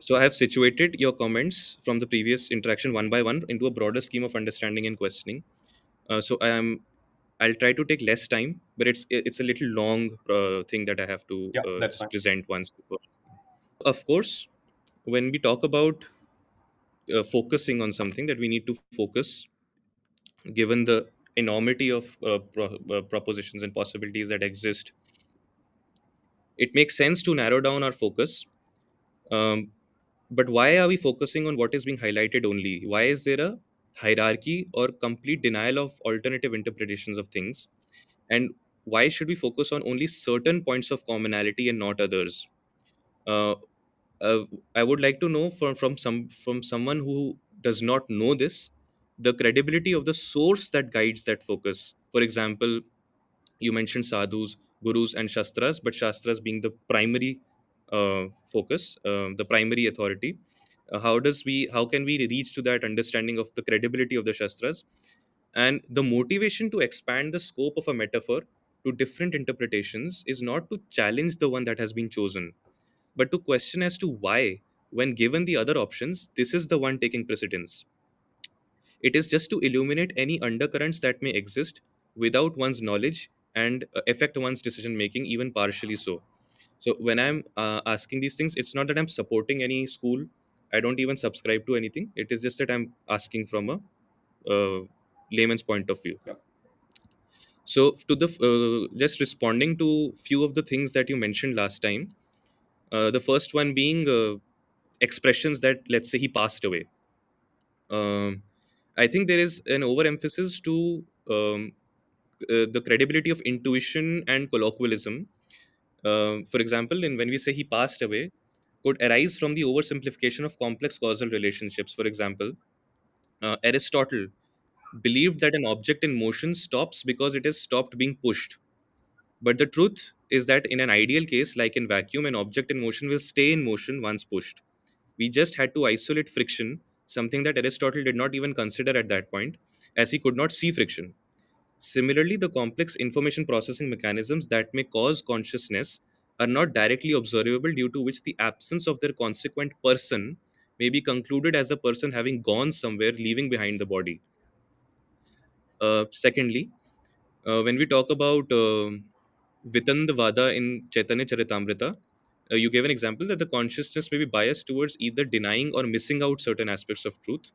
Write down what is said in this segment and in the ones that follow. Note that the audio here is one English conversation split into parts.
So I have situated your comments from the previous interaction one by one into a broader scheme of understanding and questioning. So I'll try to take less time, but it's a little long thing that I have to Yeah, that's just fine. present once. Of course, when we talk about focusing on something, that we need to focus, given the enormity of propositions and possibilities that exist, it makes sense to narrow down our focus. Um, but why are we focusing on what is being highlighted only? Why is there a hierarchy or complete denial of alternative interpretations of things? And why should we focus on only certain points of commonality and not others? Uh, uh, I would like to know from someone who does not know this, the credibility of the source that guides that focus. For example, you mentioned sadhus, gurus, and shastras, but shastras being the primary focus, the primary authority. How can we reach to that understanding of the credibility of the shastras and the motivation to expand the scope of a metaphor to different interpretations is not to challenge the one that has been chosen, but to question as to why, when given the other options, this is the one taking precedence. It is just to illuminate any undercurrents that may exist without one's knowledge and affect one's decision making, even partially so. So, when I'm asking these things, it's not that I'm supporting any school. I don't even subscribe to anything. It is just that I'm asking from a layman's point of view. Yeah, So, to the just responding to few of the things that you mentioned last time, the first one being expressions that, let's say, he passed away. Um, I think there is an overemphasis to the credibility of intuition and colloquialism. For example, when we say he passed away, could arise from the oversimplification of complex causal relationships. For example, Aristotle believed that an object in motion stops because it has stopped being pushed. But the truth is that in an ideal case, like in vacuum, an object in motion will stay in motion once pushed. We just had to isolate friction, something that Aristotle did not even consider at that point, as he could not see friction. Similarly, the complex information processing mechanisms that may cause consciousness are not directly observable, due to which the absence of their consequent person may be concluded as a person having gone somewhere, leaving behind the body. Secondly, when we talk about Vitandavada in Chaitanya Charitamrita, you gave an example that the consciousness may be biased towards either denying or missing out certain aspects of truth.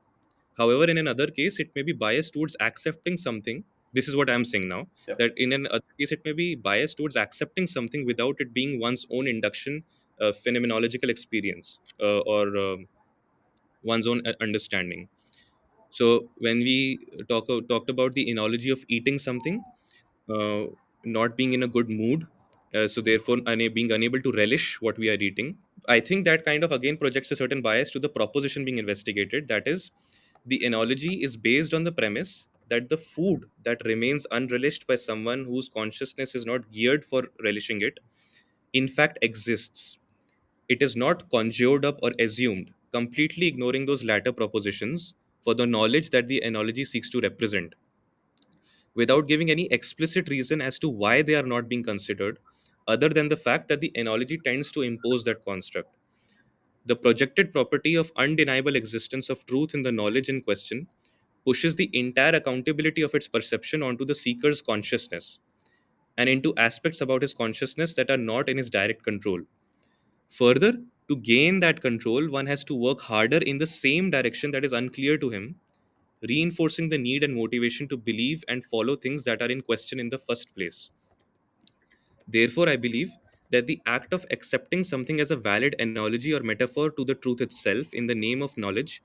However, in another case, it may be biased towards accepting something. This is what I'm saying now. yeah, That in another case, it may be biased towards accepting something without it being one's own induction, phenomenological experience, or one's own understanding. So when we talked about the analogy of eating something, uh, not being in a good mood, so therefore being unable to relish what we are eating. I think that kind of again projects a certain bias to the proposition being investigated. That is, the analogy is based on the premise that the food that remains unrelished by someone whose consciousness is not geared for relishing it, in fact exists. It is not conjured up or assumed, completely ignoring those latter propositions for the knowledge that the analogy seeks to represent, without giving any explicit reason as to why they are not being considered, other than the fact that the analogy tends to impose that construct. The projected property of undeniable existence of truth in the knowledge in question pushes the entire accountability of its perception onto the seeker's consciousness and into aspects about his consciousness that are not in his direct control. Further, to gain that control, one has to work harder in the same direction that is unclear to him, reinforcing the need and motivation to believe and follow things that are in question in the first place. Therefore, I believe that the act of accepting something as a valid analogy or metaphor to the truth itself in the name of knowledge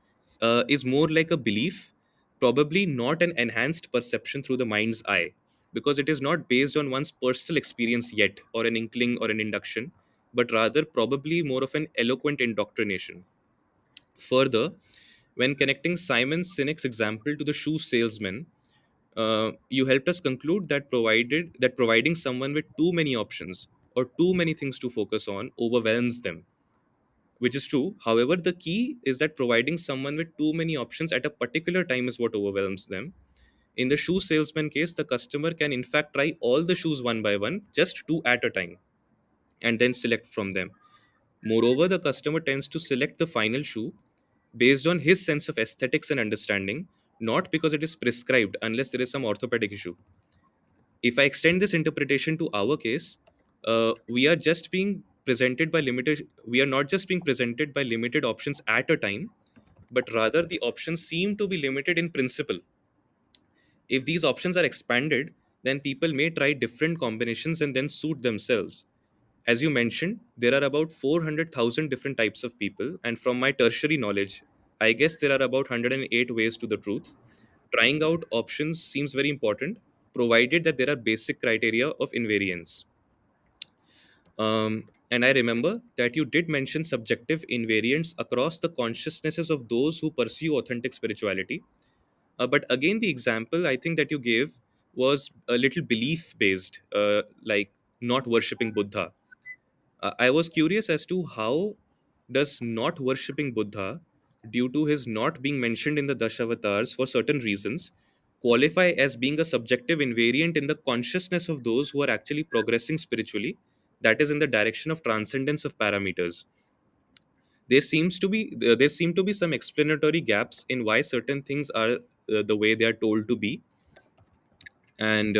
is more like a belief, probably not an enhanced perception through the mind's eye, because it is not based on one's personal experience yet, or an inkling or an induction, but rather probably more of an eloquent indoctrination. Further, when connecting Simon Sinek's example to the shoe salesman, you helped us conclude that providing someone with too many options or too many things to focus on overwhelms them, which is true. However, the key is that providing someone with too many options at a particular time is what overwhelms them. In the shoe salesman case, the customer can in fact try all the shoes one by one, just two at a time, and then select from them. Moreover, the customer tends to select the final shoe based on his sense of aesthetics and understanding, not because it is prescribed unless there is some orthopedic issue. If I extend this interpretation to our case, we are just being presented by limited, we are not just being presented by limited options at a time, but rather the options seem to be limited in principle. If these options are expanded, then people may try different combinations and then suit themselves. As you mentioned, there are about 400,000 different types of people, and from my tertiary knowledge, I guess there are about 108 ways to the truth. Trying out options seems very important, provided that there are basic criteria of invariance. And I remember that you did mention subjective invariants across the consciousnesses of those who pursue authentic spirituality. But again, the example I think that you gave was a little belief based, like not worshipping Buddha. I was curious as to how does not worshipping Buddha, due to his not being mentioned in the Dashavatars for certain reasons, qualify as being a subjective invariant in the consciousness of those who are actually progressing spiritually, that is in the direction of transcendence of parameters. There seem to be some explanatory gaps in why certain things are the way they are told to be, and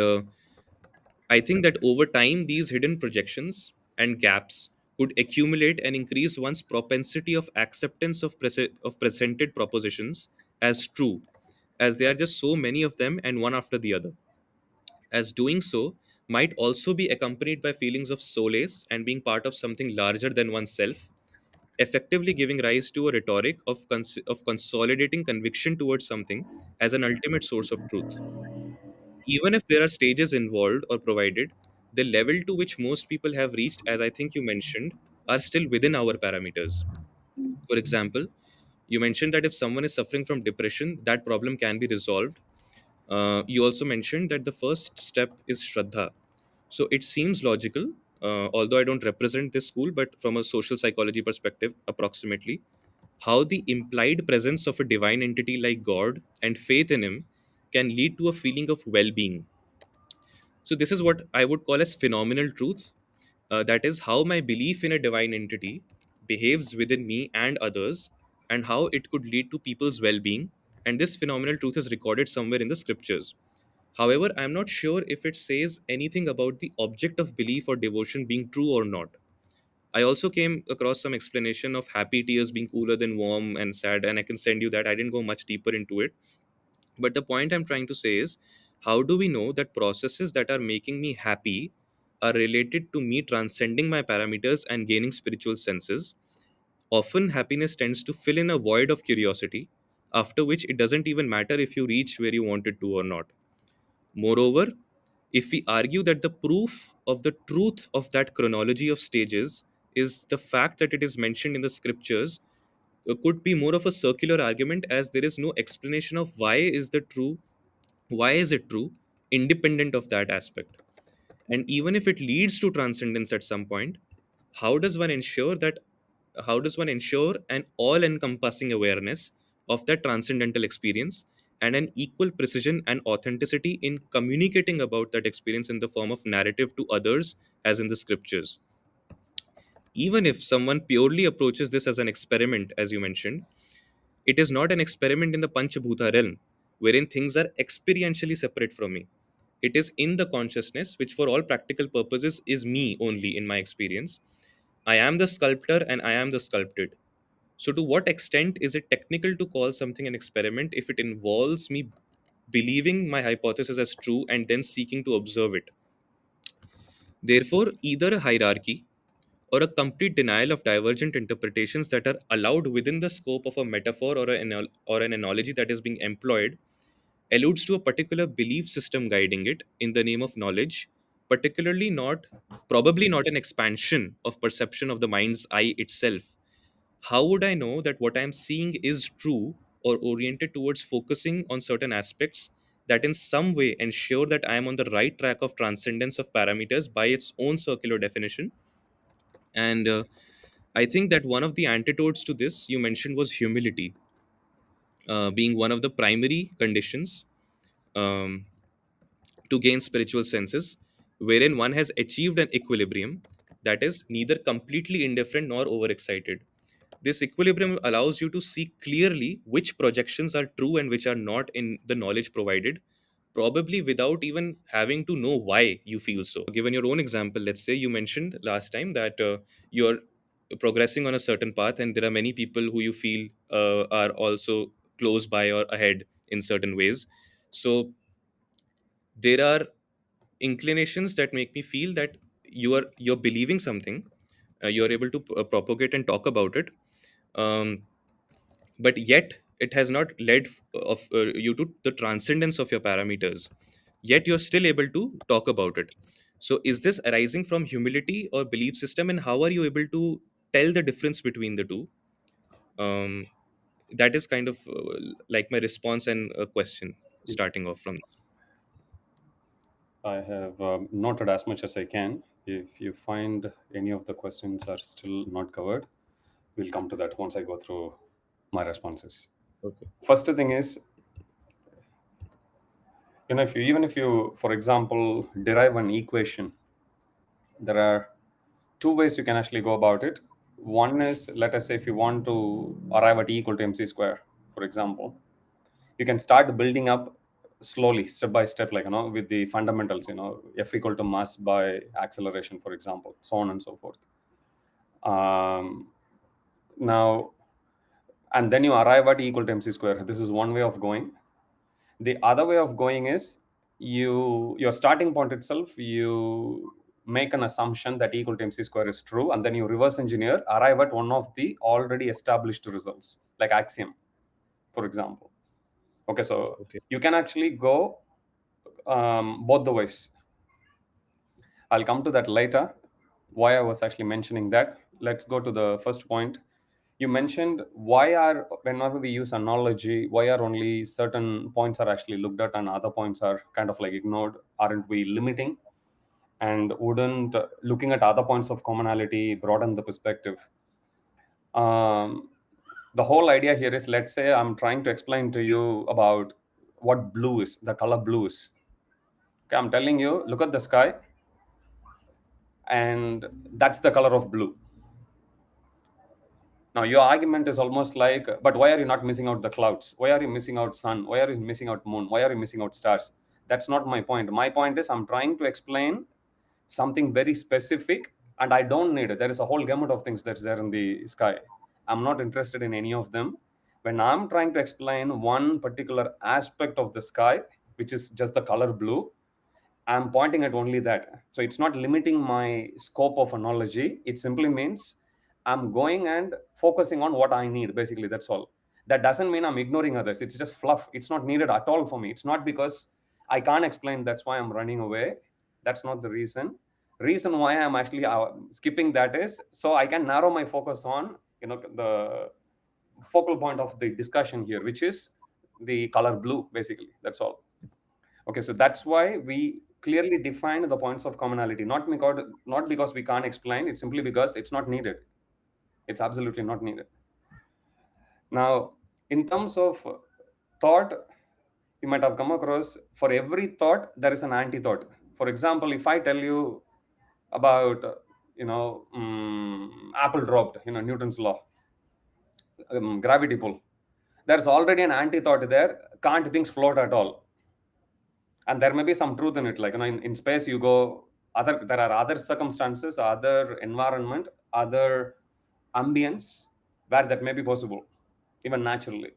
I think that over time, these hidden projections and gaps could accumulate and increase one's propensity of acceptance of, of presented propositions as true, as there are just so many of them and one after the other. As doing so might also be accompanied by feelings of solace and being part of something larger than oneself, effectively giving rise to a rhetoric of, of consolidating conviction towards something as an ultimate source of truth. Even if there are stages involved or provided, the level to which most people have reached, as I think you mentioned, are still within our parameters. For example, you mentioned that if someone is suffering from depression, that problem can be resolved. You also mentioned that the first step is Shraddha. So it seems logical, although I don't represent this school, but from a social psychology perspective, approximately, how the implied presence of a divine entity like God and faith in Him can lead to a feeling of well being. So, this is what I would call as phenomenal truth. That is how my belief in a divine entity behaves within me and others, and how it could lead to people's well being. And this phenomenal truth is recorded somewhere in the scriptures. However, I'm not sure if it says anything about the object of belief or devotion being true or not. I also came across some explanation of happy tears being cooler than warm and sad, and I can send you that. I didn't go much deeper into it. But the point I'm trying to say is, how do we know that processes that are making me happy are related to me transcending my parameters and gaining spiritual senses? Often, happiness tends to fill in a void of curiosity, after which it doesn't even matter if you reach where you wanted to or not. Moreover, if we argue that the proof of the truth of that chronology of stages is the fact that it is mentioned in the scriptures, could be more of a circular argument, as there is no explanation of why is it true independent of that aspect. And even if it leads to transcendence at some point, how does one ensure that how does one ensure an all encompassing awareness of that transcendental experience and an equal precision and authenticity in communicating about that experience in the form of narrative to others, as in the scriptures? Even if someone purely approaches this as an experiment, as you mentioned, it is not an experiment in the Panchabhuta realm, wherein things are experientially separate from me. It is in the consciousness, which for all practical purposes is me only in my experience. I am the sculptor and I am the sculpted. So, to what extent is it technical to call something an experiment if it involves me believing my hypothesis as true and then seeking to observe it? Therefore, either a hierarchy or a complete denial of divergent interpretations that are allowed within the scope of a metaphor or, or an analogy that is being employed alludes to a particular belief system guiding it in the name of knowledge, particularly not, probably not an expansion of perception of the mind's eye itself. How would I know that what I'm seeing is true or oriented towards focusing on certain aspects that in some way ensure that I am on the right track of transcendence of parameters by its own circular definition? And I think that one of the antidotes to this you mentioned was humility, being one of the primary conditions um, to gain spiritual senses, wherein one has achieved an equilibrium that is neither completely indifferent nor overexcited. This equilibrium allows you to see clearly which projections are true and which are not in the knowledge provided, probably without even having to know why you feel so. Given your own example, let's say you mentioned last time that you're progressing on a certain path, and there are many people who you feel are also close by or ahead in certain ways. So there are inclinations that make me feel that you're believing something, you're able to propagate and talk about it, um, but yet it has not led of you to the transcendence of your parameters, yet you're still able to talk about it. So is this arising from humility or belief system, and how are you able to tell the difference between the two? um, that is kind of like my response and a question starting off from. I have noted as much as I can. If you find any of the questions are still not covered, we'll come to that once I go through my responses. Okay. First thing is, if you, even if you, for example, derive an equation, there are two ways you can actually go about it. One is, let us say, if you want to arrive at E equal to mc square, for example, you can start building up slowly, step by step, like, with the fundamentals, F equal to mass by acceleration, for example, so on and so forth. Um, Now, and then you arrive at E equal to mc square. This is one way of going. The other way of going is, your starting point itself, you make an assumption that E equal to mc square is true, and then you reverse engineer, arrive at one of the already established results, like axiom, for example. Okay, so Okay. you can actually go both the ways. I'll come to that later, why I was actually mentioning that. Let's go to the first point. You mentioned, why are, whenever we use analogy, why are only certain points are actually looked at and other points are kind of like ignored? Aren't we limiting? And wouldn't looking at other points of commonality broaden the perspective? Um, the whole idea here is, let's say I'm trying to explain to you about what blue is, the color blue is. Okay, I'm telling you, look at the sky, and that's the color of blue. Now your argument is almost like, but why are you not missing out the clouds? Why are you missing out sun? Why are you missing out moon? Why are you missing out stars? That's not my point. My point is, I'm trying to explain something very specific, and I don't need it. There is a whole gamut of things that's there in the sky. I'm not interested in any of them. When I'm trying to explain one particular aspect of the sky, which is just the color blue, I'm pointing at only that. So it's not limiting my scope of analogy. It simply means I'm going and focusing on what I need. Basically, that's all. That doesn't mean I'm ignoring others. It's just fluff. It's not needed at all for me. It's not because I can't explain, that's why I'm running away. That's not the reason. Reason why I'm actually skipping that is so I can narrow my focus on, the focal point of the discussion here, which is the color blue. Basically, that's all. Okay, so that's why we clearly define the points of commonality, not because we can't explain, it's simply because it's not needed. It's absolutely not needed. Now, in terms of thought, you might have come across, for every thought there is an anti-thought. For example, if I tell you about apple dropped, Newton's law, gravity pull, there's already an anti-thought there. Can't things float at all? And there may be some truth in it, like, in space you go, there are other circumstances, other environment, other ambience where that may be possible, even naturally.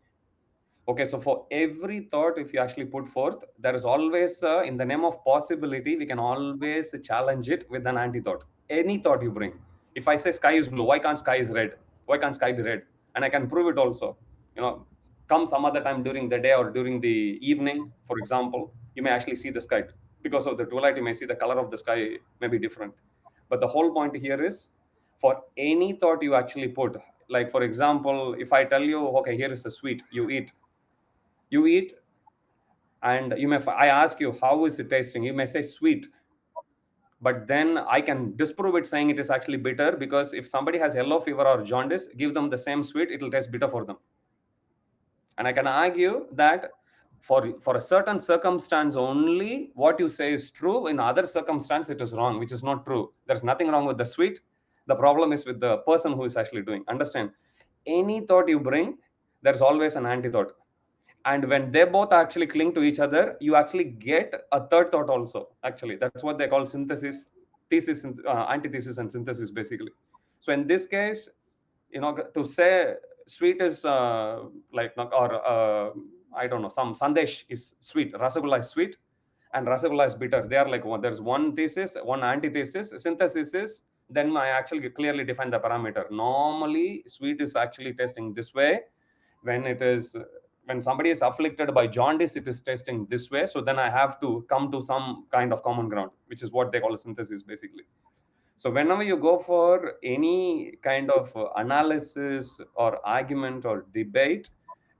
Okay, so for every thought, if you actually put forth, there is always, in the name of possibility, we can always challenge it with an anti-thought. Any thought you bring. If I say sky is blue, why can't sky is red? Why can't sky be red? And I can prove it also. You know, come some other time during the day or during the evening, for example, you may actually see the sky. Because of the twilight, you may see the color of the sky may be different. But the whole point here is, for any thought you actually put, like for example, if I tell you, okay, here is a sweet, you eat, and I ask you, how is it tasting? You may say sweet, but then I can disprove it saying it is actually bitter, because if somebody has yellow fever or jaundice, give them the same sweet, it will taste bitter for them. And I can argue that for a certain circumstance only, what you say is true. In other circumstance, it is wrong, which is not true. There's nothing wrong with the sweet. The problem is with the person who is actually doing. Understand? Any thought you bring, there's always an anti-thought. And when they both actually cling to each other, you actually get a third thought also. Actually, that's what they call synthesis, thesis, antithesis, and synthesis, basically. So in this case, to say sweet is like, or I don't know, some sandesh is sweet, rasgulla is sweet, and rasgulla is bitter. They are like there's one thesis, one antithesis. Synthesis is, then I actually clearly define the parameter. Normally sweet is actually testing this way. When it is, when somebody is afflicted by jaundice, it is testing this way. So then I have to come to some kind of common ground, which is what they call a synthesis, basically. So whenever you go for any kind of analysis or argument or debate,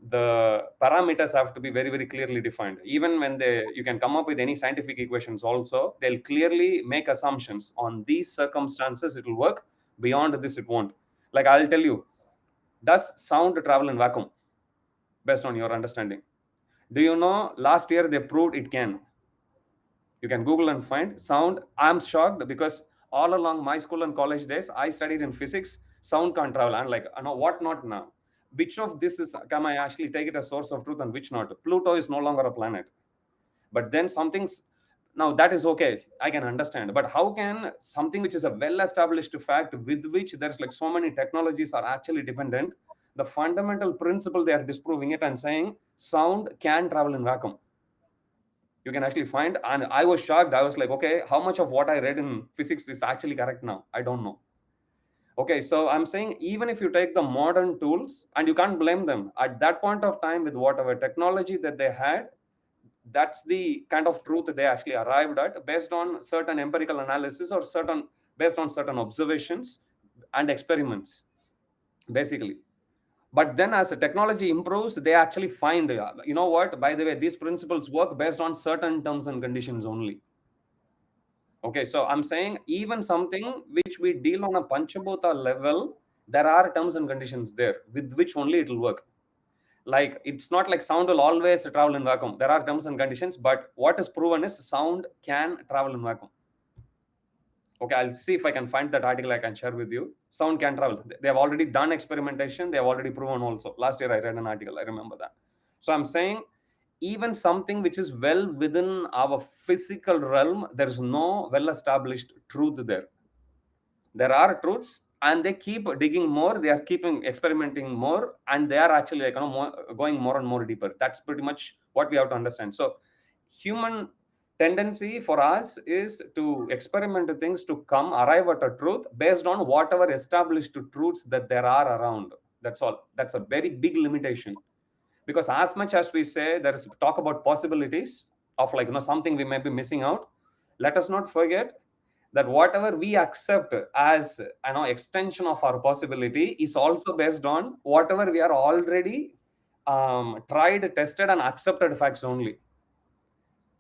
the parameters have to be very, very clearly defined. Even when you can come up with any scientific equations also, they'll clearly make assumptions on these circumstances, it will work. Beyond this, it won't. Like I'll tell you, does sound travel in vacuum? Based on your understanding, do you know last year they proved it can? You can Google and find sound. I'm shocked because all along my school and college days, I studied in physics. Sound can't travel. I'm like, I know what not now. Which of this is can I actually take it as source of truth and which not? Pluto is no longer a planet. But then something's now that is okay. I can understand. But how can something which is a well-established fact with which there's like so many technologies are actually dependent, the fundamental principle they are disproving it and saying sound can travel in vacuum? You can actually find, and I was shocked. I was like, okay, how much of what I read in physics is actually correct now? I don't know. Okay, so I'm saying even if you take the modern tools, and you can't blame them at that point of time with whatever technology that they had, that's the kind of truth they actually arrived at based on certain empirical analysis or certain based on certain observations and experiments, basically. But then as the technology improves, they actually find, you know what, by the way, these principles work based on certain terms and conditions only. Okay, so I'm saying even something which we deal on a panchabhuta level, there are terms and conditions there with which only it will work. Like it's not like sound will always travel in vacuum. There are terms and conditions, but what is proven is sound can travel in vacuum. Okay, I'll see if I can find that article. I can share with you. Sound can travel. They have already done experimentation. They have already proven also. Last year I read an article. I remember that. So I'm saying even something which is well within our physical realm, there is no well established truth there. There are truths, and they keep digging more. They are keeping experimenting more, and they are actually like, going more and more deeper. That's pretty much what we have to understand. So human tendency for us is to experiment things to come arrive at a truth based on whatever established truths that there are around. That's all. That's a very big limitation. Because as much as we say there is talk about possibilities of like, something we may be missing out, let us not forget that whatever we accept as, extension of our possibility is also based on whatever we are already tried, tested, and accepted facts only.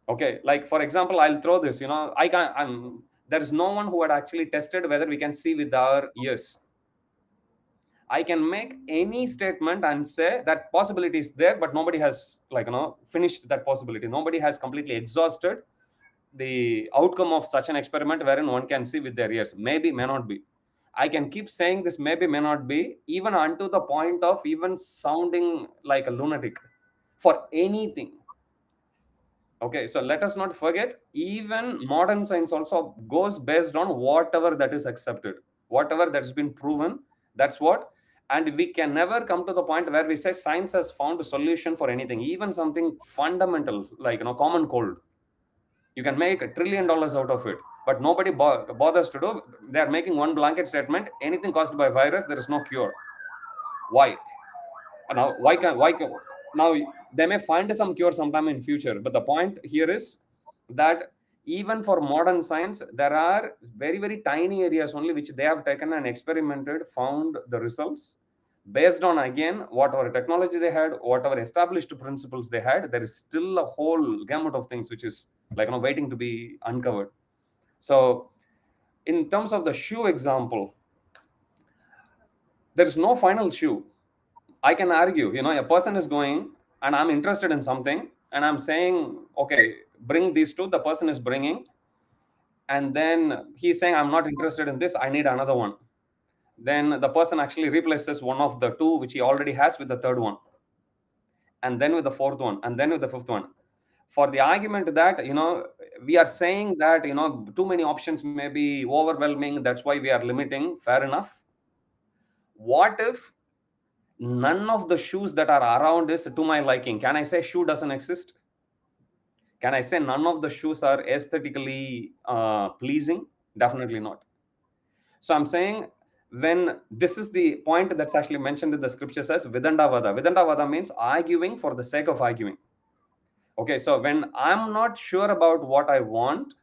Okay, like for example, I'll throw this. I can. There is no one who had actually tested whether we can see with our ears. I can make any statement and say that possibility is there, but nobody has like, finished that possibility. Nobody has completely exhausted the outcome of such an experiment wherein one can see with their ears. Maybe, may not be. I can keep saying this maybe, may not be, even unto the point of even sounding like a lunatic for anything. Okay, so let us not forget, even modern science also goes based on whatever that is accepted, whatever that's been proven. That's what. And we can never come to the point where we say science has found a solution for anything, even something fundamental like, common cold. You can make $1 trillion out of it, but nobody bothers to do. They are making one blanket statement: anything caused by virus, there is no cure. Why? Now now they may find some cure sometime in future, but the point here is that even for modern science, there are very, very tiny areas only which they have taken and experimented, found the results based on, again, whatever technology they had, whatever established principles they had. There is still a whole gamut of things which is like, waiting to be uncovered. So in terms of the shoe example, there is no final shoe. I can argue, a person is going and I'm interested in something. and I'm saying, okay, bring these two. The person is bringing, and then he's saying, I'm not interested in this, I need another one. Then the person actually replaces one of the two which he already has with the third one, and then with the fourth one, and then with the fifth one. For the argument that, we are saying that, too many options may be overwhelming, that's why we are limiting. Fair enough. What if none of the shoes that are around is to my liking? Can I say shoe doesn't exist? Can I say none of the shoes are aesthetically pleasing? Definitely not. So I'm saying, when this is the point that's actually mentioned in the scriptures as Vidandavada. Vidandavada means arguing for the sake of arguing. Okay, so when I'm not sure about what I want,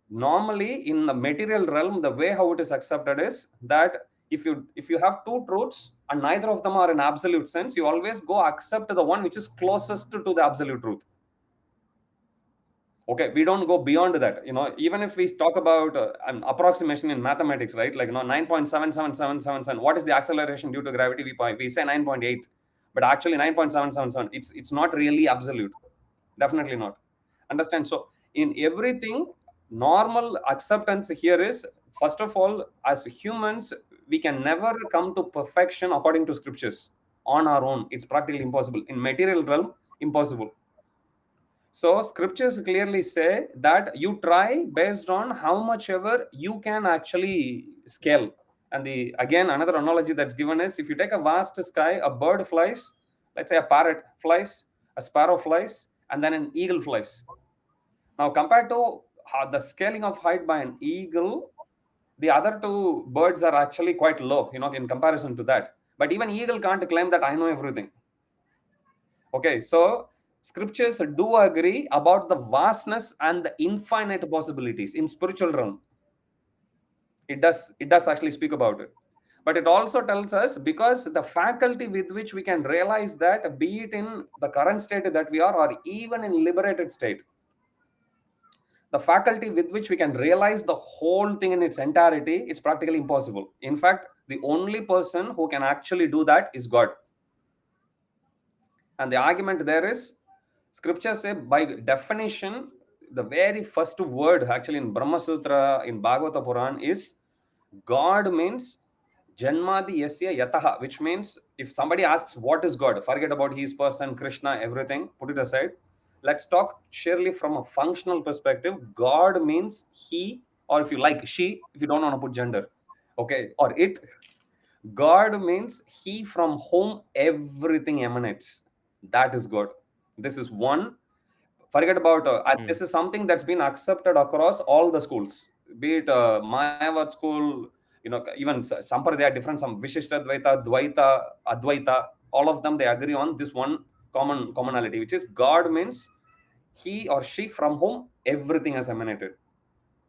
normally in the material realm, the way how it is accepted is that if you have two truths and neither of them are in absolute sense, you always go accept the one which is closest to the absolute truth. Okay, we don't go beyond that. Even if we talk about an approximation in mathematics, right? Like, 9.77777, what is the acceleration due to gravity? We say 9.8, but actually 9.777, it's not really absolute. Definitely not. Understand? So in everything, normal acceptance here is, first of all, as humans, we can never come to perfection according to scriptures on our own. It's practically impossible. In material realm, impossible. So scriptures clearly say that you try based on how much ever you can actually scale. And the again, another analogy that's given is, if you take a vast sky, a bird flies, let's say a parrot flies, a sparrow flies, and then an eagle flies. Now, compared to the scaling of height by an eagle, the other two birds are actually quite low, in comparison to that. But even eagle can't claim that I know everything. Okay, so scriptures do agree about the vastness and the infinite possibilities in spiritual realm. It does actually speak about it. But it also tells us, because the faculty with which we can realize that, be it in the current state that we are, or even in liberated state, the faculty with which we can realize the whole thing in its entirety, it's practically impossible. In fact, the only person who can actually do that is God. And the argument there is, scriptures say by definition, the very first word actually in Brahma Sutra, in Bhagavata Puran, is God means Janmadi Yasya Yataha, which means, if somebody asks what is God, forget about his person, Krishna, everything, put it aside. Let's talk surely from a functional perspective. God means he, or if you like, she, if you don't want to put gender, okay, or it. God means he from whom everything emanates. That is God. This is one. Forget about Hmm. this is something that's been accepted across all the schools, be it Mayavad school, even Sampradaya different, some Vishishtadvaita, Dvaita, Advaita, all of them they agree on this one commonality, which is God means he or she from whom everything has emanated.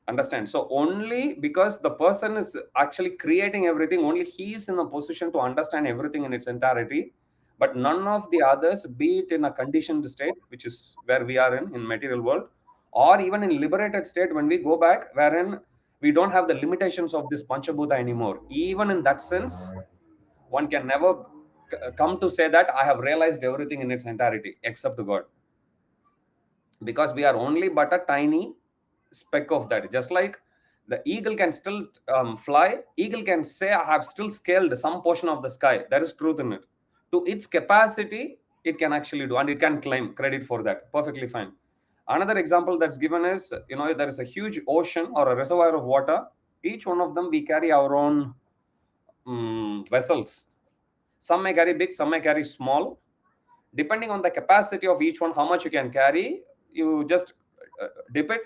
Understand? So only because the person is actually creating everything, only he is in a position to understand everything in its entirety. But none of the others, be it in a conditioned state, which is where we are in material world, or even in liberated state, when we go back, wherein we don't have the limitations of this panchabhuta anymore. Even in that sense, one can never come to say that I have realized everything in its entirety except God, because we are only but a tiny speck of that. Just like the eagle can still fly, eagle can say I have still scaled some portion of the sky. There is truth in it. To its capacity, it can actually do, and it can claim credit for that. Perfectly fine. Another example that's given is, there is a huge ocean or a reservoir of water. Each one of them, we carry our own vessels. Some may carry big, some may carry small. Depending on the capacity of each one, how much you can carry, you just dip it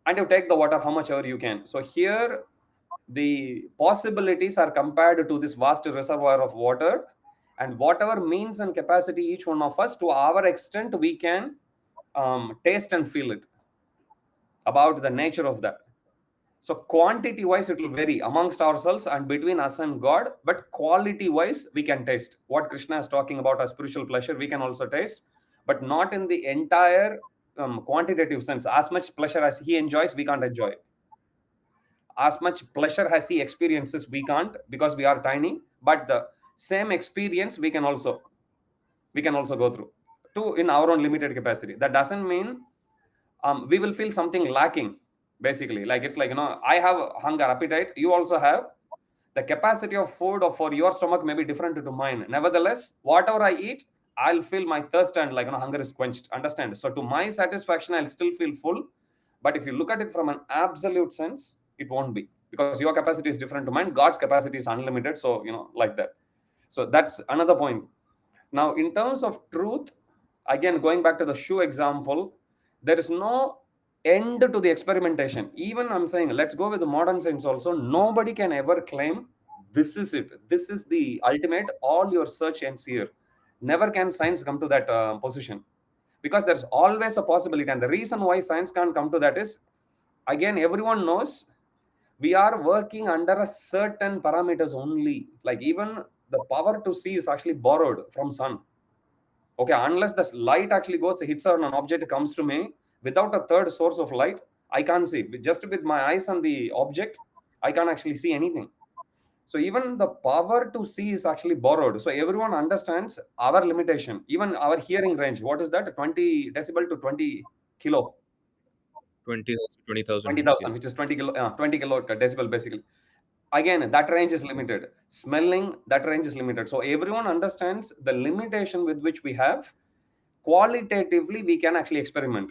and you take the water how much ever you can. So here the possibilities are compared to this vast reservoir of water, and whatever means and capacity each one of us, to our extent, we can taste and feel it, about the nature of that. So quantity wise, it will vary amongst ourselves and between us and God, but quality wise, we can taste what Krishna is talking about as spiritual pleasure. We can also taste, but not in the entire quantitative sense. As much pleasure as he enjoys, we can't enjoy. As much pleasure as he experiences, we can't, because we are tiny. But the same experience we can also go through, to in our own limited capacity. That doesn't mean we will feel something lacking, basically. Like, it's like, I have hunger, appetite, you also have. The capacity of food or for your stomach may be different to mine. Nevertheless, whatever I eat, I'll feel my thirst, and like, hunger is quenched. Understand? So to my satisfaction, I'll still feel full. But if you look at it from an absolute sense, it won't be, because your capacity is different to mine. God's capacity is unlimited. So, like that. So that's another point. Now, in terms of truth, again, going back to the shoe example, there is no end to the experimentation. Even I'm saying, let's go with the modern science also. Nobody can ever claim this is it. This is the ultimate. All your search ends here. Never can science come to that position, because there's always a possibility. And the reason why science can't come to that is, again, everyone knows we are working under a certain parameters only. Like, even the power to see is actually borrowed from sun. Okay, unless the light actually goes, hits on an object, comes to me, without a third source of light, I can't see. Just with my eyes on the object, I can't actually see anything. So even the power to see is actually borrowed. So everyone understands our limitation. Even our hearing range, what is that? 20 decibel to 20 kilo, 20,000 hertz. Yeah. 20,000, which is 20 kilo decibel, basically. Again, that range is limited. Smelling, that range is limited. So everyone understands the limitation with which we have. Qualitatively, we can actually experiment,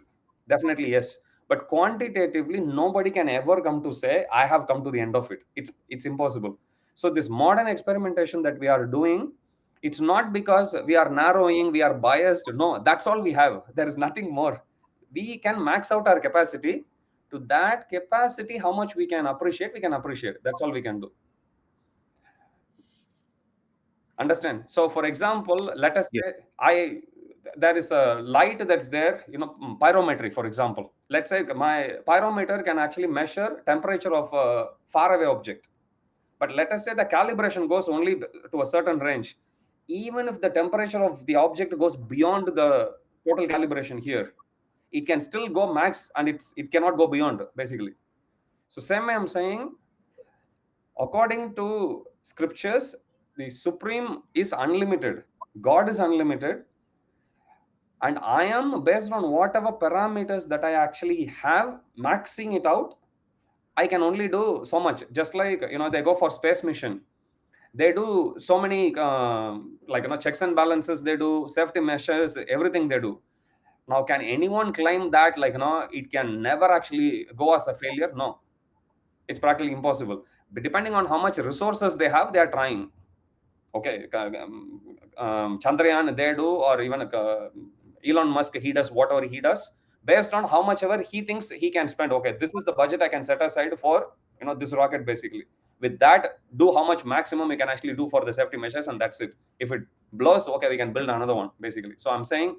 definitely, yes. But quantitatively, nobody can ever come to say, I have come to the end of it. It's impossible. So this modern experimentation that we are doing, it's not because we are narrowing, we are biased. No, that's all we have. There is nothing more. We can max out our capacity. To that capacity, how much we can appreciate, we can appreciate. That's all we can do. Understand? So for example, let us Yeah. say, there is a light that's there, pyrometry, for example. Let's say my pyrometer can actually measure temperature of a faraway object. But let us say the calibration goes only to a certain range. Even if the temperature of the object goes beyond the total calibration here, it can still go max, and it cannot go beyond, basically. So same way I'm saying, according to scriptures, the supreme is unlimited. God is unlimited. And I am, based on whatever parameters that I actually have, maxing it out. I can only do so much. Just like, they go for space mission, they do so many like, checks and balances, they do safety measures, everything they do. Now, can anyone claim that, like, it can never actually go as a failure? No, it's practically impossible. But depending on how much resources they have, they are trying. Okay, Chandrayaan they do, or even Elon Musk, he does whatever he does based on how much ever he thinks he can spend. Okay, this is the budget I can set aside for, this rocket, basically. With that, do how much maximum we can actually do for the safety measures, and that's it. If it blows, okay, we can build another one, basically. So I'm saying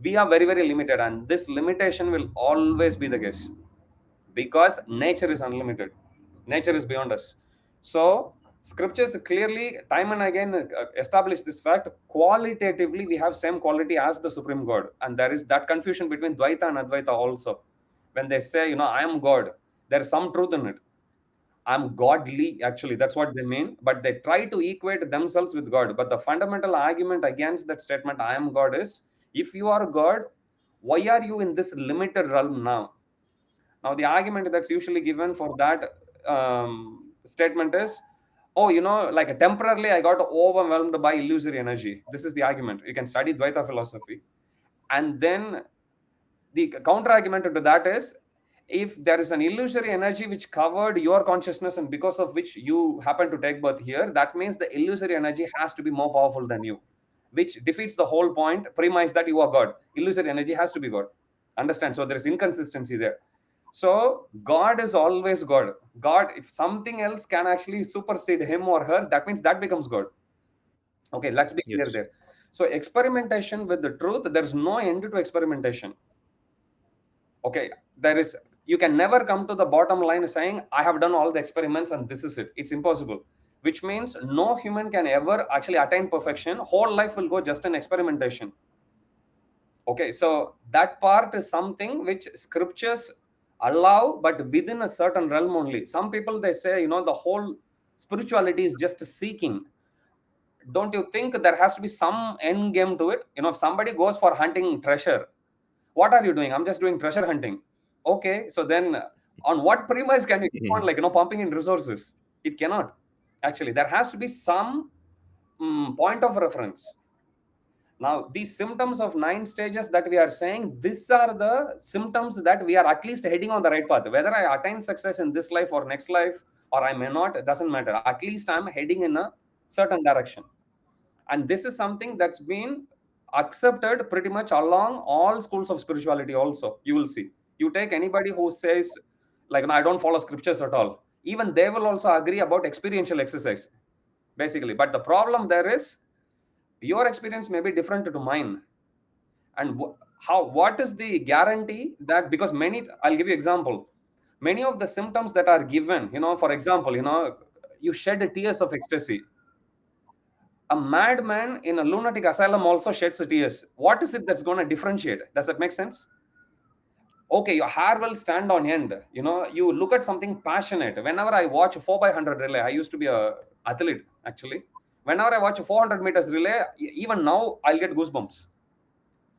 we are very, very limited, and this limitation will always be the case, because nature is unlimited. Nature is beyond us. So scriptures clearly, time and again, establish this fact. Qualitatively, we have same quality as the supreme God. And there is that confusion between Dvaita and Advaita also. When they say, I am God, there is some truth in it. I'm godly, actually, that's what they mean. But they try to equate themselves with God. But the fundamental argument against that statement, I am God, is, if you are God, why are you in this limited realm now? Now, the argument that's usually given for that statement is, oh, like, temporarily I got overwhelmed by illusory energy. This is the argument. You can study Dvaita philosophy. And then the counter argument to that is, if there is an illusory energy which covered your consciousness and because of which you happen to take birth here, that means the illusory energy has to be more powerful than you, which defeats the whole point premise that you are God. Illusory energy has to be God. Understand? So there is inconsistency there. So God is always God. God, if something else can actually supersede him or her, that means that becomes God. Okay, let's be clear Yes. there. So experimentation with the truth, there's no end to experimentation. Okay, there is, you can never come to the bottom line saying, I have done all the experiments and this is it. It's impossible. Which means no human can ever actually attain perfection. Whole life will go just an experimentation. Okay, so that part is something which scriptures allow, but within a certain realm only. Some people, they say, the whole spirituality is just seeking. don't you think there has to be some end game to it? If somebody goes for hunting treasure, what are you doing? I'm just doing treasure hunting. Okay, so then on what premise can you keep on, Mhm. pumping in resources? It cannot. Actually, there has to be some point of reference. Now, these symptoms of 9 stages that we are saying, these are the symptoms that we are at least heading on the right path. Whether I attain success in this life or next life, or I may not, it doesn't matter. At least I'm heading in a certain direction. And this is something that's been accepted pretty much along all schools of spirituality also. You will see. You take anybody who says, like, no, I don't follow scriptures at all. Even they will also agree about experiential exercise, basically. But the problem there is your experience may be different to mine. And what is the guarantee that, because many, I'll give you example, many of the symptoms that are given, for example, you shed tears of ecstasy. A madman in a lunatic asylum also sheds tears. What is it that's going to differentiate? Does that make sense? Okay, your hair will stand on end. You look at something passionate. Whenever I watch a 4 by 100 relay, I used to be a athlete actually. Whenever I watch a 400 meters relay, even now I'll get goosebumps.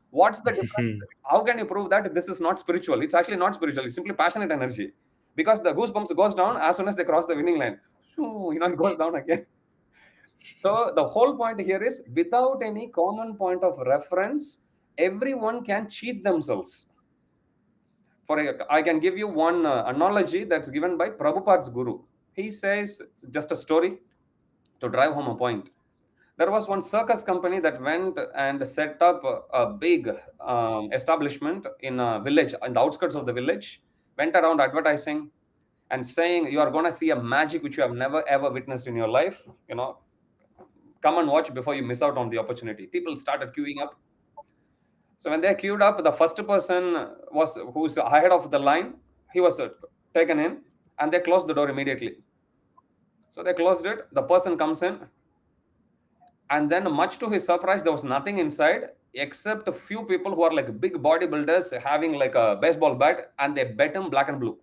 What's the difference? How can you prove that this is not spiritual? It's actually not spiritual. It's simply passionate energy, because the goosebumps goes down as soon as they cross the winning line. It goes down again. So the whole point here is, without any common point of reference, everyone can cheat themselves. I can give you one analogy that's given by Prabhupada's guru. He says, just a story to drive home a point. There was one circus company that went and set up a big establishment in a village, in the outskirts of the village, went around advertising and saying, you are going to see a magic which you have never ever witnessed in your life. Come and watch before you miss out on the opportunity. People started queuing up. So when they queued up, the first person was who's ahead of the line. He was taken in, and they closed the door immediately. So they closed it. The person comes in, and then, much to his surprise, there was nothing inside except a few people who are like big bodybuilders having like a baseball bat, and they bet him black and blue.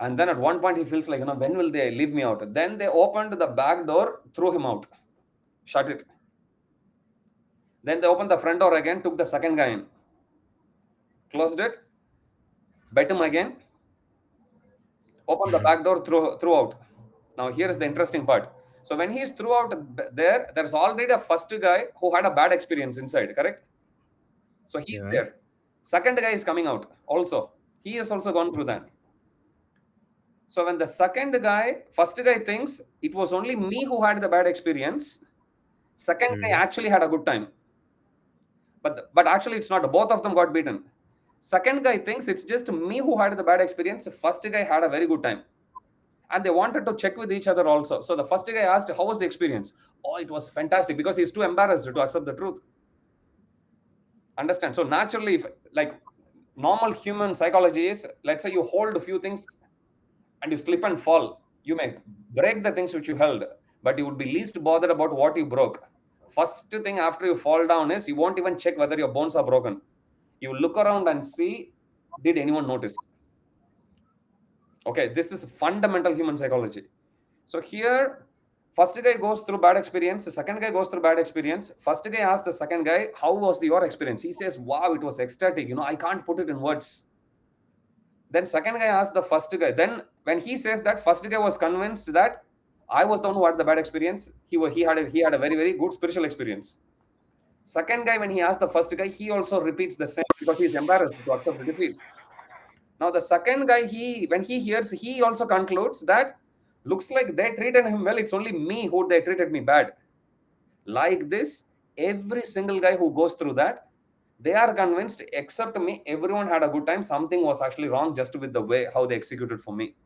And then at one point, he feels like, when will they leave me out? Then they opened the back door, threw him out, shut it. Then they opened the front door again, took the second guy in, closed it, bet him again, opened the back door, threw out. Now, here is the interesting part. So, when he's threw out there's already a first guy who had a bad experience inside, correct? So, he's Yeah. there. Second guy is coming out also. He has also gone through that. So, when the first guy thinks it was only me who had the bad experience, second guy Mhm. actually had a good time. But actually, it's not. Both of them got beaten. Second guy thinks it's just me who had the bad experience. First guy had a very good time. And they wanted to check with each other also. So the first guy asked, how was the experience? Oh, it was fantastic, because he's too embarrassed to accept the truth. Understand? So naturally, if, like, normal human psychology is, let's say you hold a few things and you slip and fall. You may break the things which you held, but you would be least bothered about what you broke. First thing after you fall down is, you won't even check whether your bones are broken. You look around and see, did anyone notice? Okay, this is fundamental human psychology. So here, first guy goes through bad experience, the second guy goes through bad experience. First guy asks the second guy, how was your experience? He says, wow, it was ecstatic. I can't put it in words. Then second guy asks the first guy. Then when he says that, first guy was convinced that I was the one who had the bad experience. He had a very, very good spiritual experience. Second guy, when he asked the first guy, he also repeats the same, because he is embarrassed to accept the defeat. Now the second guy, when he hears, he also concludes that looks like they treated him well. It's only me who they treated me bad. Like this, every single guy who goes through that, they are convinced, except me, everyone had a good time. Something was actually wrong just with the way how they executed for me.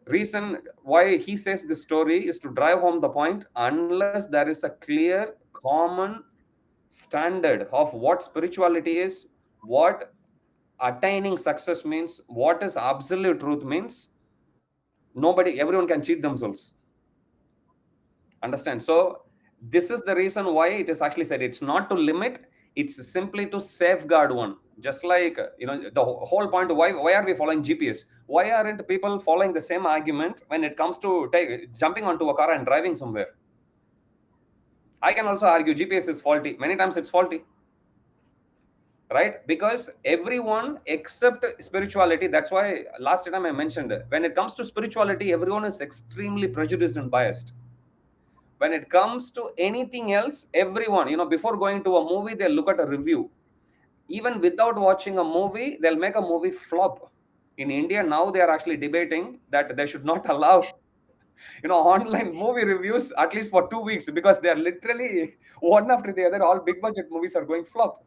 Reason why he says this story is to drive home the point, unless there is a clear common standard of what spirituality is, what attaining success means, what is absolute truth means, everyone can cheat themselves. Understand? So this is the reason why it is actually said, it's not to limit, it's simply to safeguard one. Just like the whole point, why are we following GPS? Why aren't people following the same argument when it comes to jumping onto a car and driving somewhere? I can also argue GPS is faulty. Many times it's faulty, right? Because everyone except spirituality, that's why last time I mentioned, when it comes to spirituality, everyone is extremely prejudiced and biased. When it comes to anything else, everyone, before going to a movie, they'll look at a review. Even without watching a movie, they'll make a movie flop. In India now, they are actually debating that they should not allow online movie reviews at least for 2 weeks, because they are literally one after the other, all big budget movies are going flop.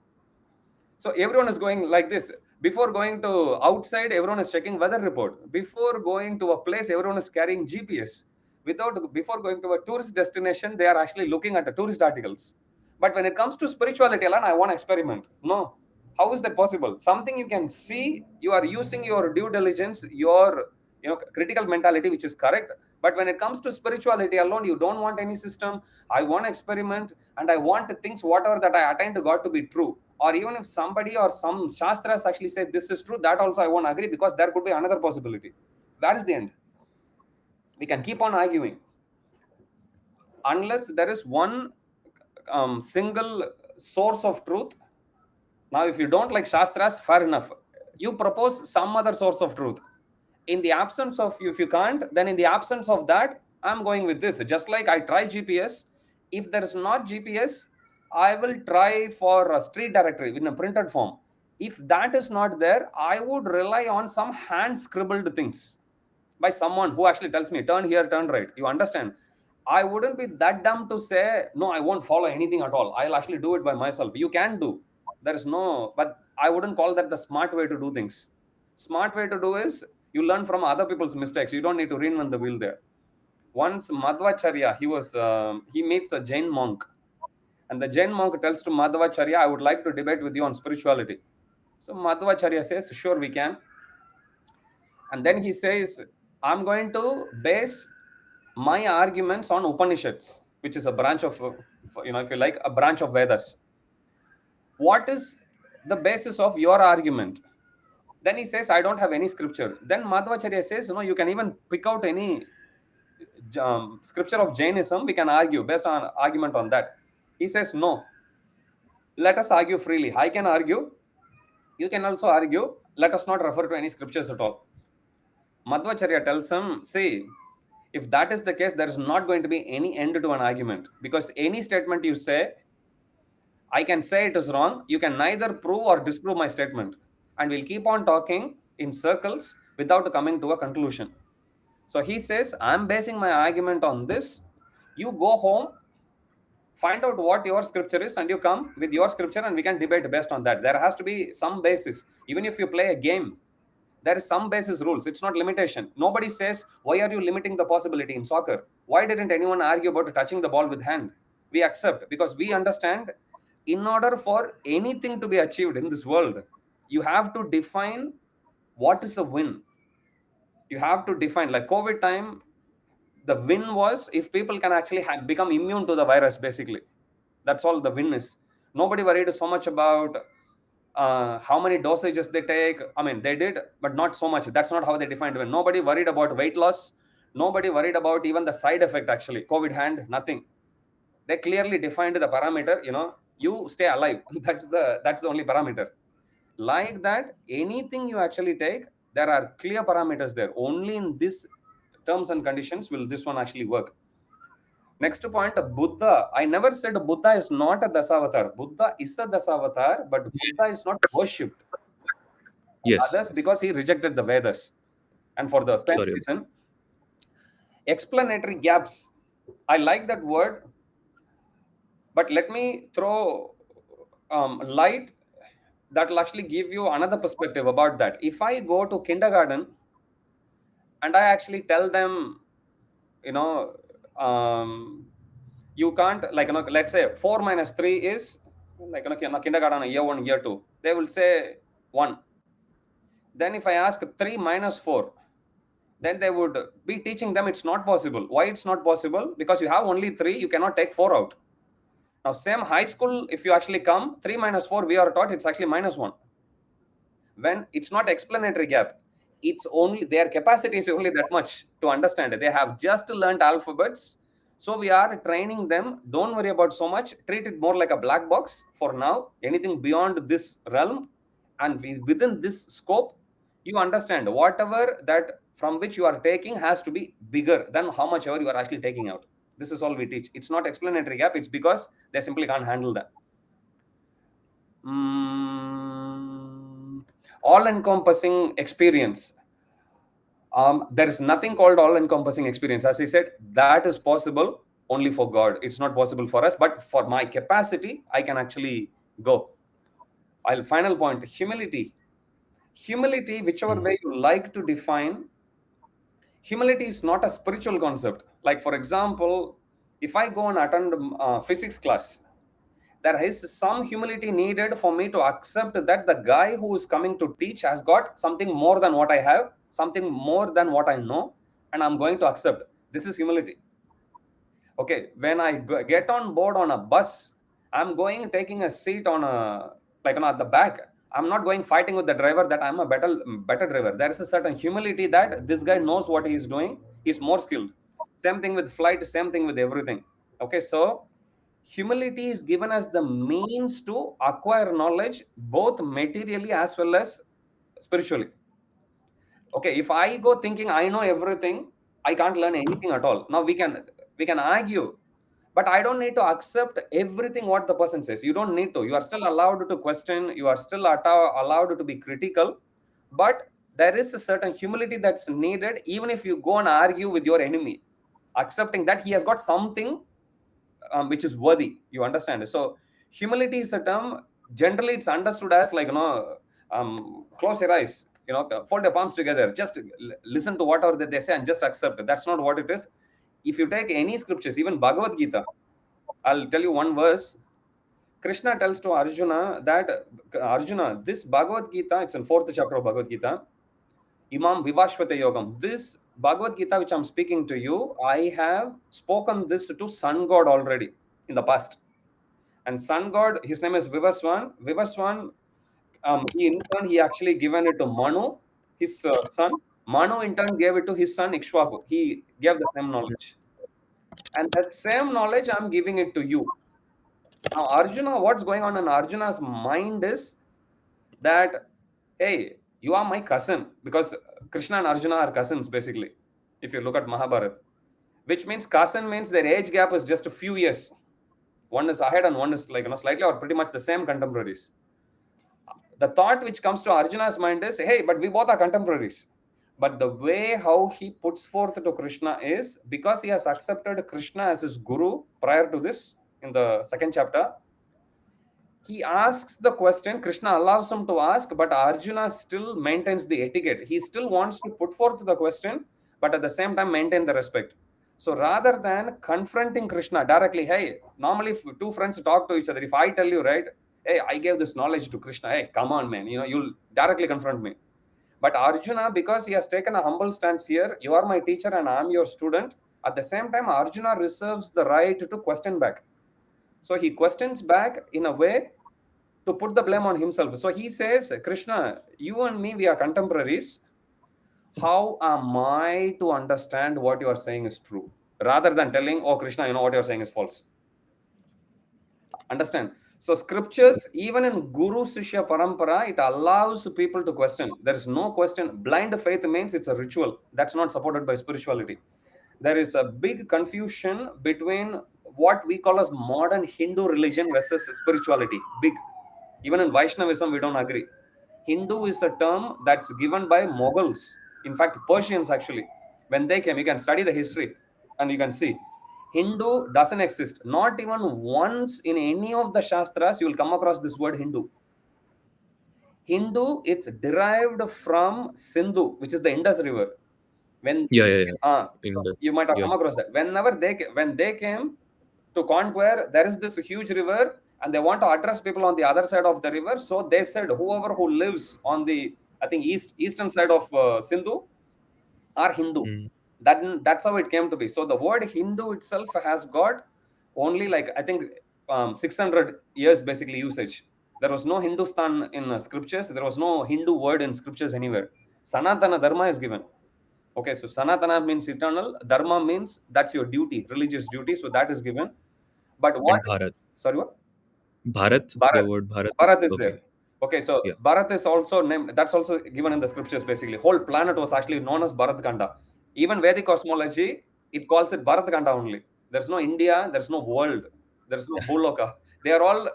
So everyone is going like this. Before going to outside, everyone is checking weather report. Before going to a place, everyone is carrying GPS. Before going to a tourist destination, they are actually looking at the tourist articles. But when it comes to spirituality, Alan, I want to experiment. No. How is that possible? Something you can see, you are using your due diligence, your critical mentality, which is correct. But when it comes to spirituality alone, you don't want any system. I want to experiment, and I want things, whatever that I attain to God, to be true. Or even if somebody or some shastras actually say this is true, that also I won't agree, because there could be another possibility. That is the end. We can keep on arguing unless there is one single source of truth. Now, if you don't like Shastras, fair enough. You propose some other source of truth. In the absence of you, if you can't, then in the absence of that, I'm going with this. Just like I try GPS. If there is not GPS, I will try for a street directory in a printed form. If that is not there, I would rely on some hand scribbled things by someone who actually tells me, turn here, turn right. You understand? I wouldn't be that dumb to say, no, I won't follow anything at all. I'll actually do it by myself. You can do. There is no, but I wouldn't call that the smart way to do things. Smart way to do is you learn from other people's mistakes. You don't need to reinvent the wheel there. Once Madhvacharya, he meets a Jain monk, and the Jain monk tells to Madhvacharya, I would like to debate with you on spirituality. So Madhvacharya says, sure, we can. And then he says, I'm going to base my arguments on Upanishads, which is a branch of, if you like, a branch of Vedas. What is the basis of your argument? Then he says, I don't have any scripture. Then Madhvacharya says, you can even pick out any scripture of Jainism. We can argue based on argument on that. He says, no, let us argue freely. I can argue. You can also argue. Let us not refer to any scriptures at all. Madhvacharya tells him, see, if that is the case, there is not going to be any end to an argument, because any statement you say, I can say it is wrong. You can neither prove or disprove my statement. And we'll keep on talking in circles without coming to a conclusion. So he says, I'm basing my argument on this. You go home, find out what your scripture is, and you come with your scripture, and we can debate based on that. There has to be some basis. Even if you play a game, there is some basis rules. It's not limitation. Nobody says, why are you limiting the possibility in soccer? Why didn't anyone argue about touching the ball with hand? We accept, because we understand, in order for anything to be achieved in this world, you have to define what is a win. You have to define, like COVID time, the win was if people can actually become immune to the virus, basically. That's all the win is. Nobody worried so much about how many dosages they take. I mean, they did, but not so much. That's not how they defined win. Nobody worried about weight loss. Nobody worried about even the side effect, actually. COVID hand, nothing. They clearly defined the parameter, you stay alive. That's the only parameter. Like that, anything you actually take, there are clear parameters there. Only in this terms and conditions will this one actually work. Next point, Buddha. I never said Buddha is not a Dasavatar. Buddha is a Dasavatar, but Buddha is not worshipped by Yes. others because he rejected the Vedas. And for the same Sorry. reason, explanatory gaps. I like that word, but let me throw light that will actually give you another perspective about that. If I go to kindergarten and I actually tell them, you know, you can't, like, let's say 4 minus 3 is, like, kindergarten, year 1, year 2, they will say 1. Then if I ask 3 minus 4, then they would be teaching them it's not possible. Why it's not possible? Because you have only 3, you cannot take 4 out. Now, same high school, if you actually come, 3 minus 4, we are taught it's actually minus 1. when it's not explanatory gap, it's only their capacity is only that much to understand. They have just learned alphabets, so we are training them. Don't worry about so much. Treat it more like a black box for now. Anything beyond this realm and within this scope, you understand whatever that from which you are taking has to be bigger than how much ever you are actually taking out. This is all we teach. It's not explanatory gap. It's because they simply can't handle that. Mm, all encompassing experience. There is nothing called all encompassing experience. As I said, that is possible only for God. It's not possible for us, but for my capacity, I can actually go. I'll final point, humility. Humility, whichever Mm. way you like to define, humility is not a spiritual concept. Like, for example, if I go and attend physics class, there is some humility needed for me to accept that the guy who is coming to teach has got something more than what I have, something more than what I know, and I'm going to accept. This is humility. Okay, when I get on board on a bus, I'm going taking a seat on a, like, at the back. I'm not going fighting with the driver that I'm a better driver. There is a certain humility that this guy knows what he is doing. He's more skilled. Same thing with flight. Same thing with everything. Okay, so humility is given as the means to acquire knowledge, both materially as well as spiritually. Okay, if I go thinking I know everything, I can't learn anything at all. Now we can argue, but I don't need to accept everything what the person says. You don't need to. You are still allowed to question. You are still allowed to be critical, but there is a certain humility that's needed, even if you go and argue with your enemy, accepting that he has got something which is worthy. You understand? So humility is a term. Generally, it's understood as, like, close your eyes, fold your palms together, just listen to whatever that they say and just accept it. That's not what it is. If you take any scriptures, even Bhagavad Gita, I'll tell you one verse. Krishna tells to Arjuna that, Arjuna, this Bhagavad Gita, it's in fourth chapter of Bhagavad Gita, Imam Vivashvata Yogam. This Bhagavad Gita, which I'm speaking to you, I have spoken this to Sun God already in the past. And Sun God, his name is Vivaswan. Vivaswan, he in turn, he actually given it to Manu, his son. Manu in turn gave it to his son Ikshvaku. He gave the same knowledge. And that same knowledge, I'm giving it to you. Now, Arjuna, what's going on in Arjuna's mind is that, hey, you are my cousin, because Krishna and Arjuna are cousins basically. If you look at Mahabharata, which means cousin means their age gap is just a few years. One is ahead and one is, like, slightly or pretty much the same contemporaries. The thought which comes to Arjuna's mind is, hey, but we both are contemporaries. But the way how he puts forth to Krishna is because he has accepted Krishna as his guru prior to this in the second chapter. He asks the question, Krishna allows him to ask, but Arjuna still maintains the etiquette. He still wants to put forth the question, but at the same time maintain the respect. So rather than confronting Krishna directly, hey, normally if two friends talk to each other, if I tell you, right, hey, I gave this knowledge to Krishna, hey, come on, man, you'll directly confront me. But Arjuna, because he has taken a humble stance here, you are my teacher and I'm your student. At the same time, Arjuna reserves the right to question back. So he questions back in a way to put the blame on himself. So he says, Krishna, you and me, we are contemporaries. How am I to understand what you are saying is true? Rather than telling, oh, Krishna, what you're saying is false. Understand? So scriptures, even in Guru Sishya Parampara, it allows people to question. There is no question. Blind faith means it's a ritual. That's not supported by spirituality. There is a big confusion between what we call as modern Hindu religion versus spirituality. Big. Even in Vaishnavism, we don't agree. Hindu is a term that's given by Mughals. In fact, Persians actually. When they came, you can study the history and you can see. Hindu doesn't exist. Not even once in any of the Shastras you will come across this word Hindu. Hindu, it's derived from Sindhu, which is the Indus River. When Yeah, yeah, yeah. uh, In the you might have yeah. come across that. When they came to conquer, there is this huge river, and they want to address people on the other side of the river. So they said, whoever who lives on the, I think, eastern side of Sindhu are Hindu. Mm. That's how it came to be. So the word Hindu itself has got only, like, I think 600 years basically usage. There was no Hindustan in scriptures. There was no Hindu word in scriptures anywhere. Sanatana Dharma is given. Okay, so Sanatana means eternal. Dharma means that's your duty, religious duty. So that is given. But what? And Bharat. Sorry, what? Bharat, the Bharat. word Bharat. Bharat is Okay. there. Okay, so Yeah. Bharat is also named, that's also given in the scriptures basically. Whole planet was actually known as Bharat Khanda. Even Vedic cosmology, it calls it Bharat Khanda only. There's no India, there's no world, there's no Bhuloka. They are all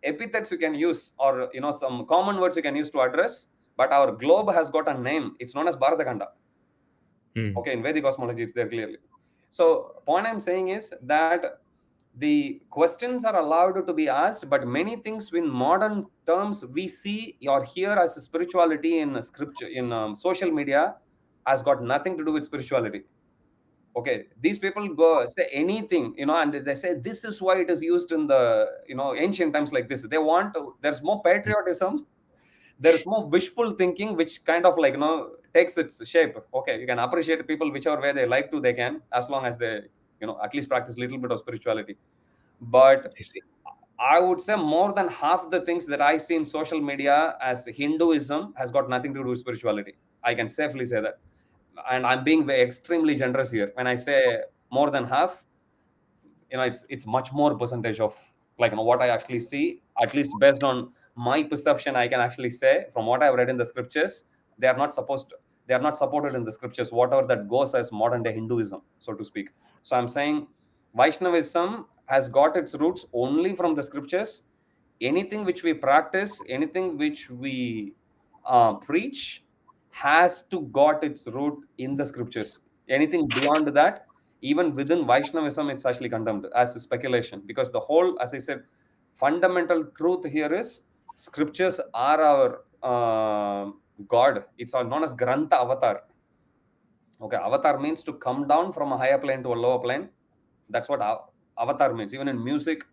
epithets you can use, or some common words you can use to address, but our globe has got a name. It's known as Bharat Khanda. Hmm. Okay, in Vedic cosmology, it's there clearly. So, point I'm saying is that the questions are allowed to be asked, but many things in modern terms we see or hear as spirituality in scripture, in social media, has got nothing to do with spirituality. Okay, these people go say anything, and they say this is why it is used in the ancient times like this. They want to, there's more patriotism, there's more wishful thinking, which kind of like takes its shape. Okay, you can appreciate people whichever way they like to, they can, as long as they at least practice a little bit of spirituality. But I see. I would say more than half the things that I see in social media as Hinduism has got nothing to do with spirituality. I can safely say that, and I'm being extremely generous here when I say more than half. It's much more percentage of like what I actually see, at least based on my perception. I can actually say from what I've read in the scriptures, they are not supposed to, they are not supported in the scriptures, whatever that goes as modern day Hinduism, so to speak. So I'm saying Vaishnavism has got its roots only from the scriptures. Anything which we practice, anything which we preach, has to got its root in the scriptures. Anything beyond that, even within Vaishnavism, it's actually condemned as a speculation, because the whole, as I said, fundamental truth here is scriptures are our God. It's all known as Grantha Avatar. Okay, Avatar means to come down from a higher plane to a lower plane. That's what Avatar means. Even in music,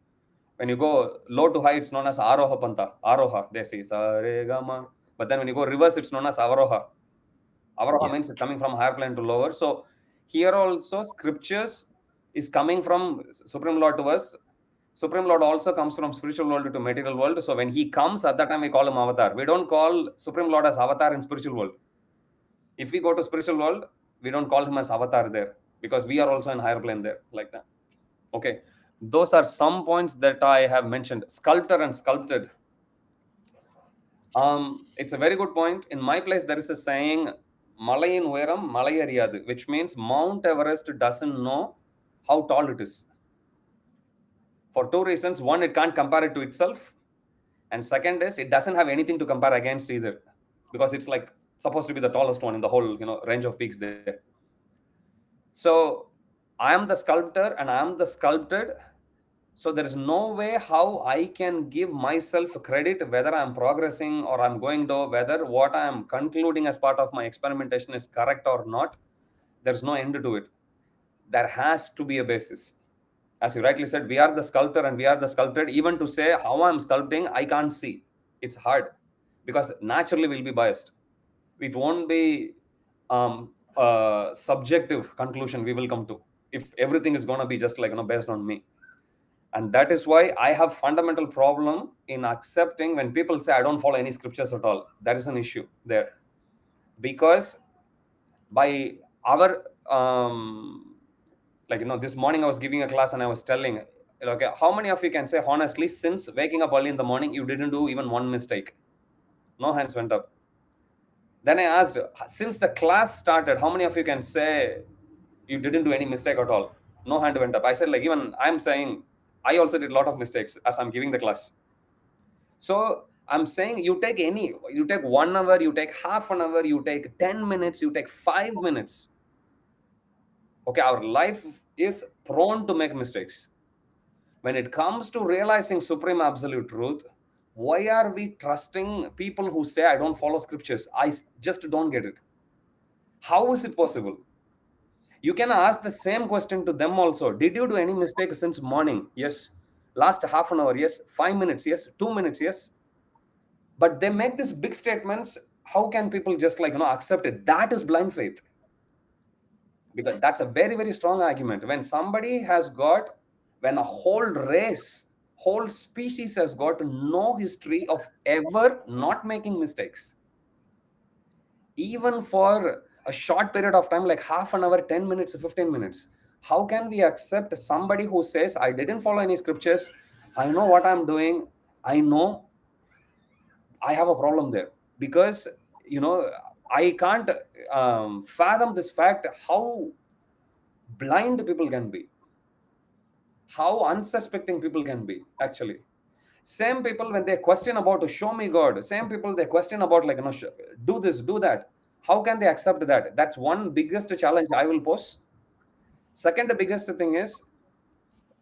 when you go low to high, it's known as Aroha Panta. Aroha, they say Sa Re Ga Ma. But then when you go reverse, it's known as Avaroha. Avaroha Yeah. means coming from higher plane to lower. So here also scriptures is coming from Supreme Lord to us. Supreme Lord also comes from spiritual world to material world. So when he comes, at that time we call him Avatar. We don't call Supreme Lord as Avatar in spiritual world. If we go to spiritual world, we don't call him as Avatar there, because we are also in higher plane there, like that. Okay, those are some points that I have mentioned. Sculptor and sculpted. It's a very good point. In my place, there is a saying, Malayin Veram, Malayariyadu, which means Mount Everest doesn't know how tall it is. For two reasons. One, it can't compare it to itself. And second is, it doesn't have anything to compare against either. Because it's like supposed to be the tallest one in the whole range of peaks there. So I am the sculptor and I am the sculpted. So there is no way how I can give myself credit whether I'm progressing or I'm going to, whether what I am concluding as part of my experimentation is correct or not. There's no end to it. There has to be a basis. As you rightly said, we are the sculptor and we are the sculpted. Even to say how I'm sculpting, I can't see. It's hard, because naturally we'll be biased. It won't be a subjective conclusion we will come to if everything is going to be just like based on me. And that is why I have fundamental problem in accepting when people say I don't follow any scriptures at all. That is an issue there, because by our this morning I was giving a class and I was telling, okay, how many of you can say honestly, since waking up early in the morning, you didn't do even one mistake? No hands went up. Then I asked, since the class started, how many of you can say you didn't do any mistake at all? No hand went up. I said, like, even I'm saying I also did a lot of mistakes as I'm giving the class. So I'm saying you take any, you take 1 hour, you take half an hour, you take 10 minutes, you take 5 minutes. Okay, our life is prone to make mistakes. When it comes to realizing supreme absolute truth, why are we trusting people who say, I don't follow scriptures? Just don't get it. How is it possible? You can ask the same question to them also. Did you do any mistake since morning? Yes. Last half an hour? Yes. 5 minutes? Yes. 2 minutes? Yes. But they make these big statements. How can people just accept it? That is blind faith. Because that's a very, very strong argument. When somebody has got, when a whole race, Whole species has got no history of ever not making mistakes, even for a short period of time, like half an hour, 10 minutes, 15 minutes. How can we accept somebody who says, I didn't follow any scriptures, I know what I'm doing, I know I have a problem there? Because, you know, I can't fathom this fact, how blind people can be, how unsuspecting people can be, actually. Same people, when they question about to show me God, same people they question about, like, do this, do that. How can they accept that? That's one biggest challenge I will pose. Second biggest thing is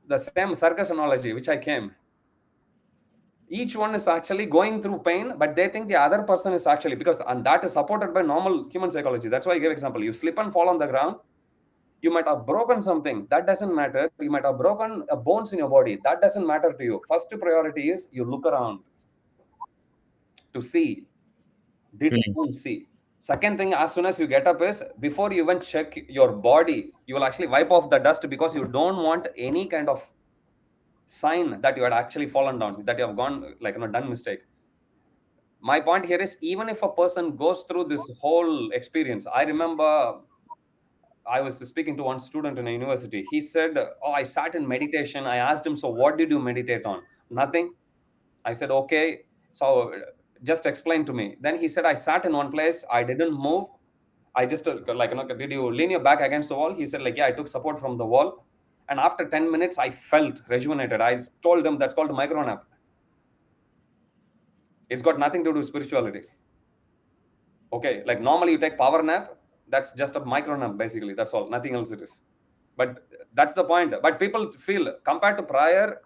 the same circus analogy which I came. Each one is actually going through pain, but they think the other person is actually, because, and that is supported by normal human psychology. That's why I gave example. You slip and fall on the ground, you might have broken something, that doesn't matter. You might have broken bones in your body, that doesn't matter to you. First priority is you look around to see, did Hmm. anyone see? Second thing, as soon as you get up, is before you even check your body, you will actually wipe off the dust, because you don't want any kind of sign that you had actually fallen down, that you have gone, like, done mistake. My point here is, even if a person goes through this whole experience, I remember I was speaking to one student in a university. He said, oh, I sat in meditation. I asked him, so what did you meditate on? Nothing. I said, okay. So just explain to me. Then he said, I sat in one place. I didn't move. I just, like, did you lean your back against the wall? He said, like, yeah, I took support from the wall. And after 10 minutes, I felt rejuvenated. I told him that's called micro nap. It's got nothing to do with spirituality. Okay, like normally you take power nap, that's just a micro nap, basically. That's all, nothing else it is. But that's the point. But people feel, compared to prior,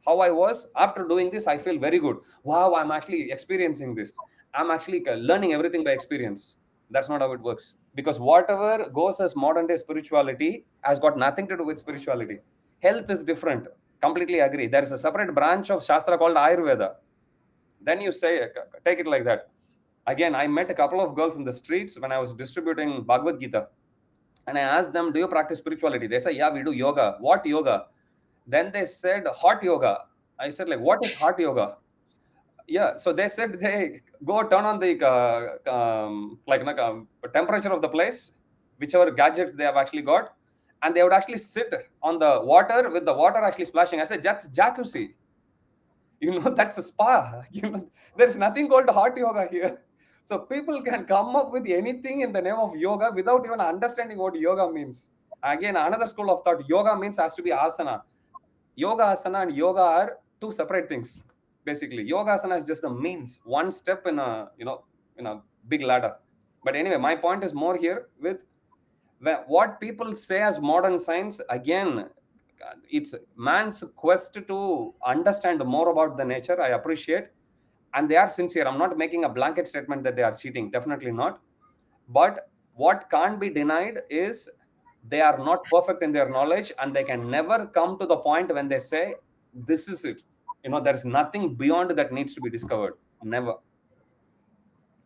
how I was, after doing this, I feel very good. Wow, I'm actually experiencing this. I'm actually learning everything by experience. That's not how it works. Because whatever goes as modern day spirituality has got nothing to do with spirituality. Health is different. Completely agree. There is a separate branch of Shastra called Ayurveda. Then you say, take it like that. Again, I met a couple of girls in the streets when I was distributing Bhagavad Gita. And I asked them, do you practice spirituality? They say, yeah, we do yoga. What yoga? Then they said, hot yoga. I said, like, what is hot yoga? Yeah. So they said they go turn on the temperature of the place, whichever gadgets they have actually got, and they would actually sit on the water with the water actually splashing. I said, that's jacuzzi. That's a spa. There's nothing called hot yoga here. So people can come up with anything in the name of yoga without even understanding what yoga means. Again, another school of thought, yoga means has to be asana. Yoga asana and yoga are two separate things. Basically, yoga asana is just a means, one step in a big ladder. But anyway, my point is more here with what people say as modern science. Again, it's man's quest to understand more about the nature. I appreciate, and they are sincere. I'm not making a blanket statement that they are cheating, definitely not. But what can't be denied is they are not perfect in their knowledge, and they can never come to the point when they say, this is it. There's nothing beyond that needs to be discovered. Never.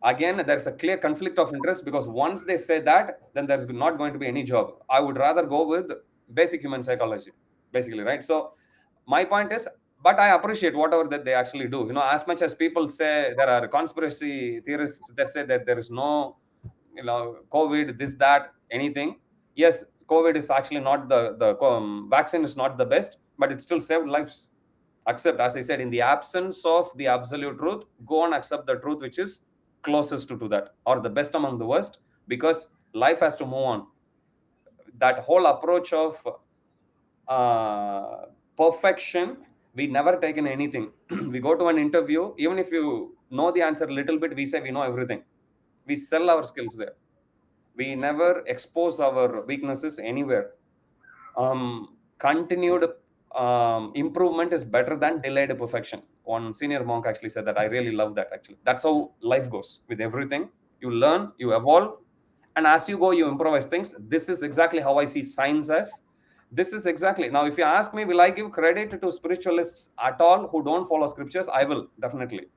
Again, there's a clear conflict of interest, because once they say that, then there's not going to be any job. I would rather go with basic human psychology, basically, right? So my point is, but I appreciate whatever that they actually do. As much as people say there are conspiracy theorists that say that there is no, COVID, this, that, anything. Yes, COVID is actually not the vaccine is not the best, but it still saved lives. Accept, as I said, in the absence of the absolute truth, go and accept the truth which is closest to that, or the best among the worst, because life has to move on. That whole approach of uh, perfection, we never taken anything. We go to an interview, even if you know the answer a little bit, we say we know everything. We sell our skills there. We never expose our weaknesses anywhere. Continued improvement is better than delayed perfection. One senior monk actually said that. I really love that. Actually, that's how life goes with everything. You learn, you evolve, and as you go, you improvise things. This is exactly how I see science as. This is exactly, now if you ask me, will I give credit to spiritualists at all who don't follow scriptures? I will, definitely,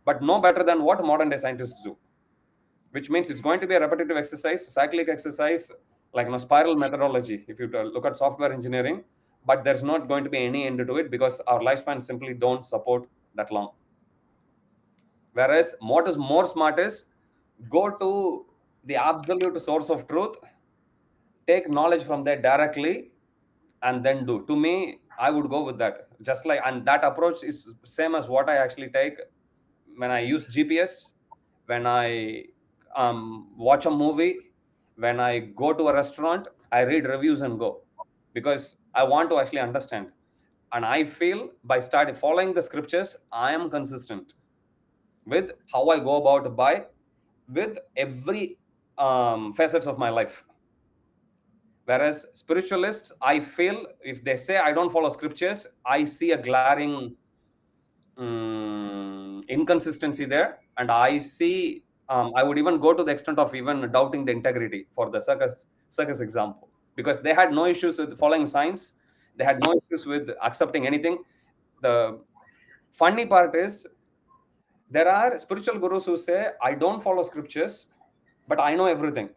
but no better than what modern day scientists do, which means it's going to be a repetitive exercise, cyclic exercise, like spiral methodology. If you look at software engineering, but there's not going to be any end to it because our lifespan simply don't support that long. Whereas what is more smart is go to the absolute source of truth, take knowledge from there directly, and then do. To me, I would go with that. Just like, and that approach is same as what I actually take when I use GPS, when I watch a movie, when I go to a restaurant, I read reviews and go, because I want to actually understand. And I feel by starting following the scriptures, I am consistent with how I go about by with every facets of my life. Whereas spiritualists, I feel if they say I don't follow scriptures, I see a glaring inconsistency there, and I see. I would even go to the extent of even doubting the integrity for the circus example, because they had no issues with following science, they had no issues with accepting anything. The funny part is there are spiritual gurus who say I don't follow scriptures, but I know everything.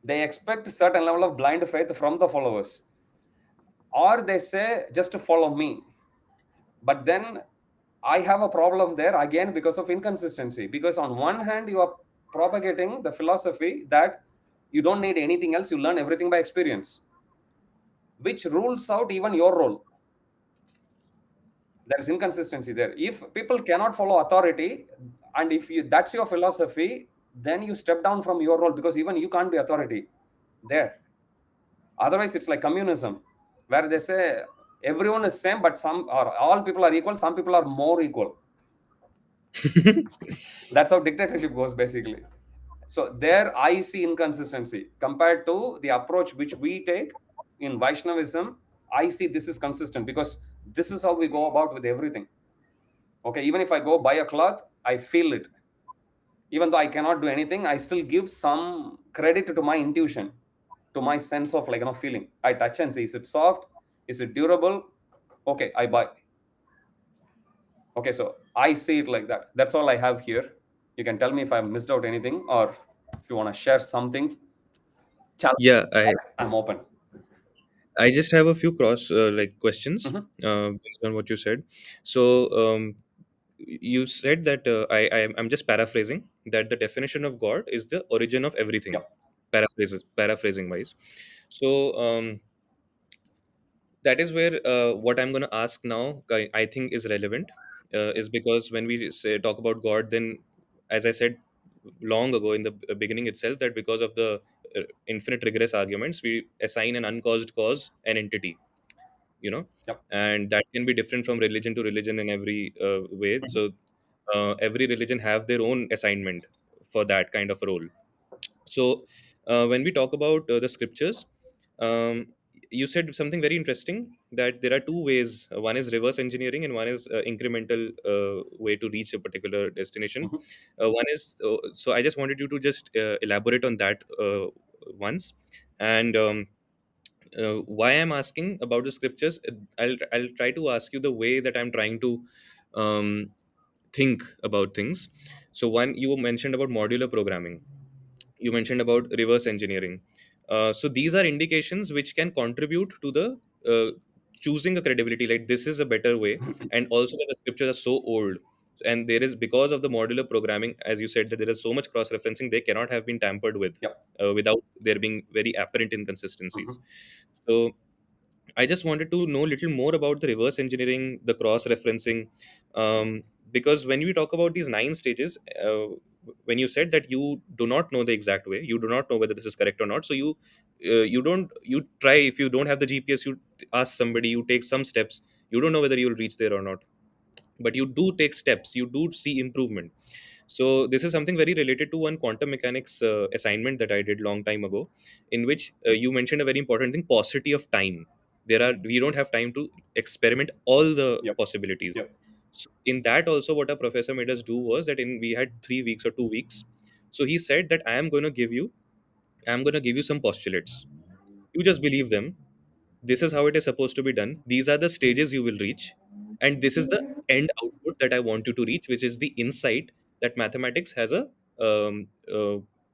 They expect a certain level of blind faith from the followers, or they say just to follow me. But then I have a problem there again because of inconsistency, because on one hand you are propagating the philosophy that you don't need anything else, you learn everything by experience, which rules out even your role. There is inconsistency there. If people cannot follow authority, and if you, that's your philosophy, then you step down from your role, because even you can't be authority there. Otherwise it's like communism, where they say everyone is same, but some or all people are equal, some people are more equal. That's how dictatorship goes basically. So there I see inconsistency compared to the approach which we take in Vaishnavism. I see this is consistent because this is how we go about with everything. Okay, even if I go buy a cloth, I feel it. Even though I cannot do anything, I still give some credit to my intuition, to my sense of like feeling. I touch and see, is it soft, is it durable? Okay, I buy. Okay, so I see it like that. That's all I have here. You can tell me if I missed out anything, or if you want to share something, challenge. Yeah, I'm open. I just have a few cross like questions Mhm. based on what you said. So you said that I'm just paraphrasing that the definition of God is the origin of everything. Yep. Paraphrasing wise. So that is where what I'm going to ask now, I think is relevant, is because when we say talk about God, then as I said long ago in the beginning itself, that because of the infinite regress arguments, we assign an uncaused cause an entity, you know, Yep. and that can be different from religion to religion in every way. Mhm. So every religion have their own assignment for that kind of a role. So when we talk about the scriptures, um, you said something very interesting, that there are two ways. One is reverse engineering and one is incremental way to reach a particular destination. Mhm. One is so I just wanted you to just elaborate on that once. And why I'm asking about the scriptures, I'll try to ask you the way that I'm trying to um, think about things. So one, you mentioned about modular programming, you mentioned about reverse engineering. So these are indications which can contribute to the choosing a credibility, like this is a better way. And also that the scriptures are so old, and there is, because of the modular programming, as you said, that there is so much cross referencing, they cannot have been tampered with Yep. without there being very apparent inconsistencies. Mhm. So I just wanted to know a little more about the reverse engineering, the cross referencing, because when we talk about these nine stages, when you said that you do not know the exact way, you do not know whether this is correct or not. So you don't, you try, if you don't have the GPS, you ask somebody, you take some steps. You don't know whether you'll reach there or not, but you do take steps. You do see improvement. So this is something very related to one quantum mechanics assignment that I did long time ago, in which you mentioned a very important thing: paucity of time. We don't have time to experiment all the Yep. possibilities. Yep. So in that also, what our professor made us do was that in we had 3 weeks or 2 weeks. So he said that I'm going to give you some postulates. You just believe them. This is how it is supposed to be done. These are the stages you will reach, and this is the end output that I want you to reach, which is the insight that mathematics has a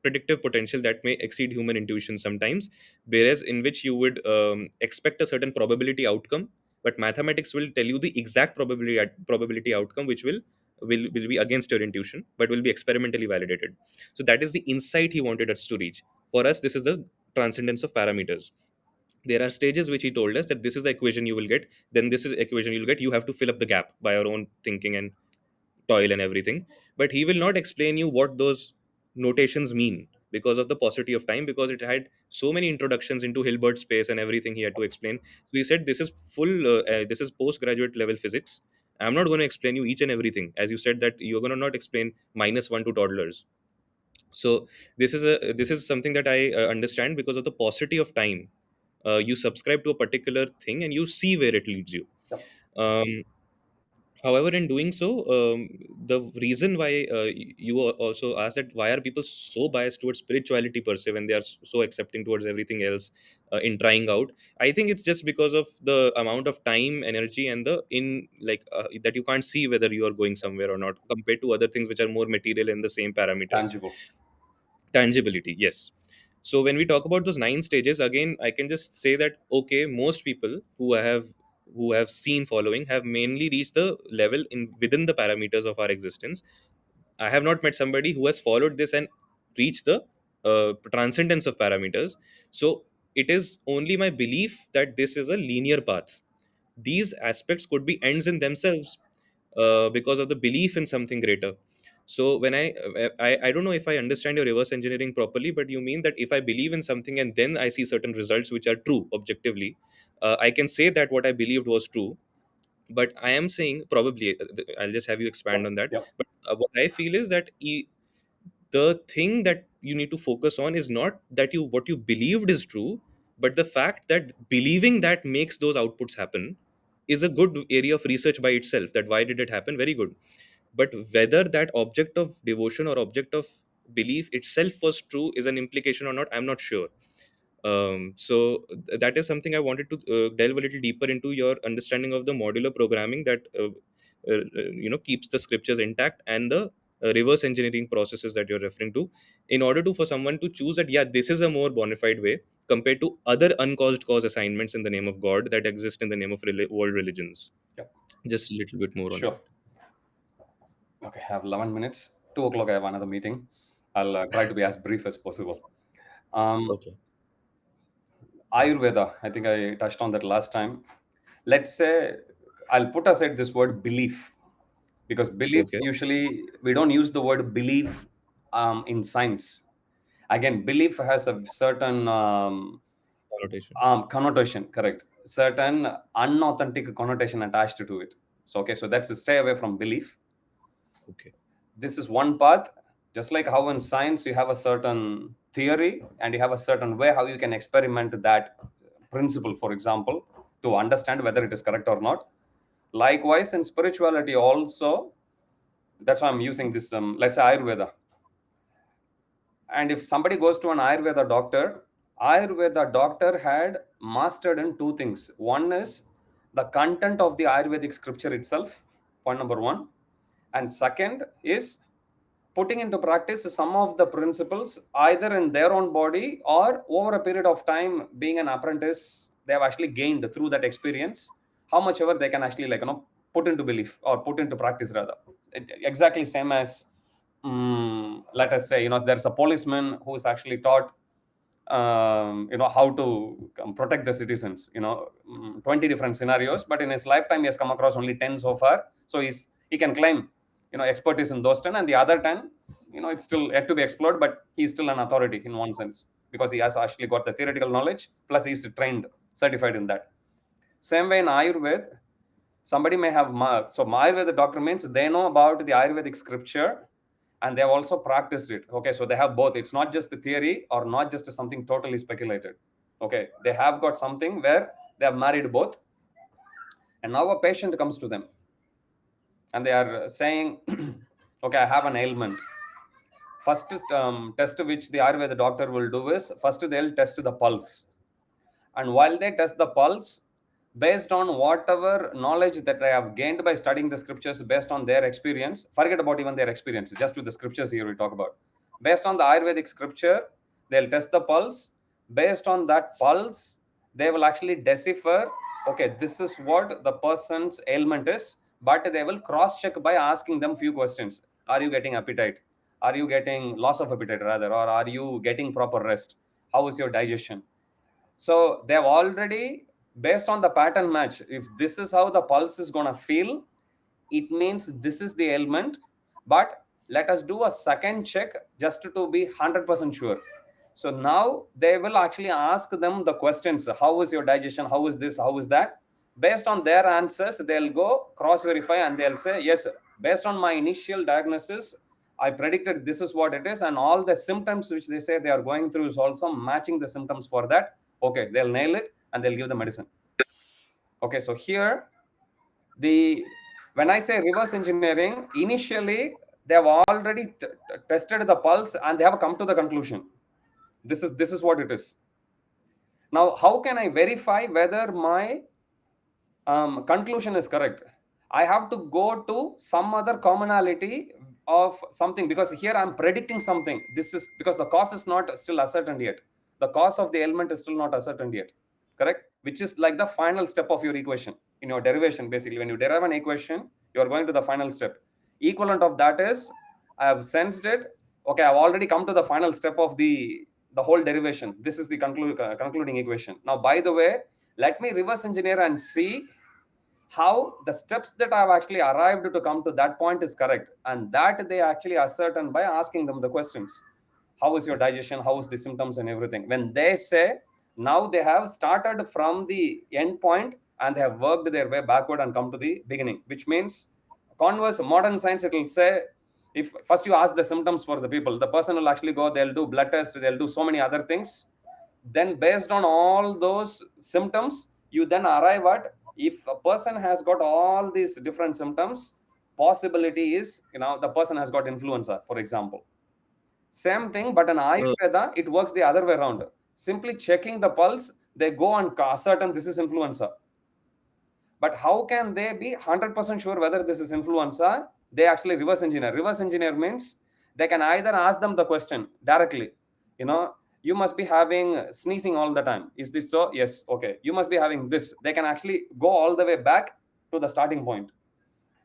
predictive potential that may exceed human intuition sometimes, whereas in which you would expect a certain probability outcome, but mathematics will tell you the exact probability outcome, which will be against your intuition, but will be experimentally validated. So that is the insight he wanted us to reach. For us, this is the transcendence of parameters. There are stages which he told us that this is the equation you will get, then this is the equation you'll get. You have to fill up the gap by your own thinking and toil and everything. But he will not explain you what those notations mean because of the paucity of time, because it had so many introductions into Hilbert space and everything he had to explain. So he said this is this is postgraduate level physics. I'm not going to explain you each and everything. As you said that you're going to not explain -1 to toddlers. So this is something that I understand because of the paucity of time. You subscribe to a particular thing and you see where it leads you. Yep. um, However, in doing so, the reason why you also asked that why are people so biased towards spirituality per se when they are so accepting towards everything else in trying out, I think it's just because of the amount of time, energy, and the in like that you can't see whether you are going somewhere or not compared to other things which are more material in the same parameters. Tangible. Tangibility, yes. So when we talk about those 9 stages, again, I can just say that okay, most people who have seen following have mainly reached the level in within the parameters of our existence. I have not met somebody who has followed this and reached the transcendence of parameters. So it is only my belief that this is a linear path. These aspects could be ends in themselves because of the belief in something greater. So when I don't know if I understand your reverse engineering properly, but you mean that if I believe in something and then I see certain results which are true objectively, I can say that what I believed was true. But I am saying probably I'll just have you expand Yep. on that. Yep. But what I feel is that the thing that you need to focus on is not that you what you believed is true, but the fact that believing that makes those outputs happen is a good area of research by itself. That why did it happen, very good. But whether that object of devotion or object of belief itself was true is an implication or not, I'm not sure. That is something I wanted to delve a little deeper into your understanding of the modular programming that keeps the scriptures intact, and the reverse engineering processes that you're referring to, in order to for someone to choose that yeah, this is a more bona fide way compared to other uncaused cause assignments in the name of God that exist in the name of world religions. Yep. Just a little bit more on that. Sure. Okay, I have 11 minutes. 2 o'clock, I have another meeting. I'll try to be as brief as possible. Um, Okay. Ayurveda, I think I touched on that last time. Let's say I'll put aside this word belief, because belief, Okay. usually we don't use the word belief in science. Again, belief has a certain Connotation. connotation, correct? Certain unauthentic connotation attached to it. So, okay, so that's a stay away from belief. Okay. This is one path. Just like how in science you have a certain theory and you have a certain way how you can experiment that principle, for example, to understand whether it is correct or not. Likewise, in spirituality also, that's why I'm using this, let's say Ayurveda. And if somebody goes to an Ayurveda doctor had mastered in two things. One is the content of the Ayurvedic scripture itself, point number one. And second is putting into practice some of the principles either in their own body or over a period of time being an apprentice they have actually gained through that experience, how much ever they can actually put into belief or put into practice rather. Exactly same as let us say there's a policeman who's actually taught how to protect the citizens, 20 different scenarios, but in his lifetime he has come across only 10 so far. So he can claim expertise in those 10, and the other 10, it's still yet to be explored, but he's still an authority in one sense because he has actually got the theoretical knowledge plus he's trained, certified in that. Same way in Ayurveda, somebody may have so Ayurveda doctor means they know about the Ayurvedic scripture and they have also practiced it. Okay, so they have both. It's not just the theory or not just something totally speculated. Okay, they have got something where they have married both, and now a patient comes to them and they are saying, okay, I have an ailment. First test which the Ayurveda doctor will do is first they'll test the pulse. And while they test the pulse, based on whatever knowledge that they have gained by studying the scriptures based on their experience, forget about even their experience, just with the scriptures here we talk about. Based on the Ayurvedic scripture, they'll test the pulse. Based on that pulse, they will actually decipher, okay, this is what the person's ailment is, but they will cross check by asking them few questions. Are you getting appetite? Are you getting loss of appetite rather? Or are you getting proper rest? How is your digestion? So they've already, based on the pattern match, if this is how the pulse is going to feel, it means this is the ailment. But let us do a second check just to be 100% sure. So now they will actually ask them the questions: how is your digestion, how is this, how is that? Based on their answers, they'll go cross verify and they'll say, yes, based on my initial diagnosis, I predicted this is what it is, and all the symptoms which they say they are going through is also matching the symptoms for that. Okay, they'll nail it and they'll give the medicine. Okay, so here, the when I say reverse engineering, initially they have already tested the pulse and they have come to the conclusion. This is what it is. Now, how can I verify whether my conclusion is correct? I have to go to some other commonality of something, because here I'm predicting something. This is because the cause is not still ascertained yet. The cause of the ailment is still not ascertained yet. Correct? Which is like the final step of your equation in your derivation. Basically, when you derive an equation, you are going to the final step. Equivalent of that is, I have sensed it. Okay, I've already come to the final step of the whole derivation. This is the concluding equation. Now, by the way, let me reverse engineer and see how the steps that I've actually arrived to come to that point is correct. And that they actually ascertain by asking them the questions. How is your digestion? How is the symptoms and everything? When they say, now they have started from the end point and they have worked their way backward and come to the beginning, which means, converse, modern science, it will say, if first you ask the symptoms for the people, the person will actually go, they'll do blood test, they'll do so many other things. Then based on all those symptoms, you then arrive at, if a person has got all these different symptoms, possibility is, the person has got influenza, for example. Same thing, but in Uh, Ayurveda, it works the other way around. Simply checking the pulse, they go and ascertain this is influenza. But how can they be 100% sure whether this is influenza? They actually reverse engineer. Reverse engineer means they can either ask them the question directly, you must be having sneezing all the time. Is this so? Yes. Okay. You must be having this. They can actually go all the way back to the starting point.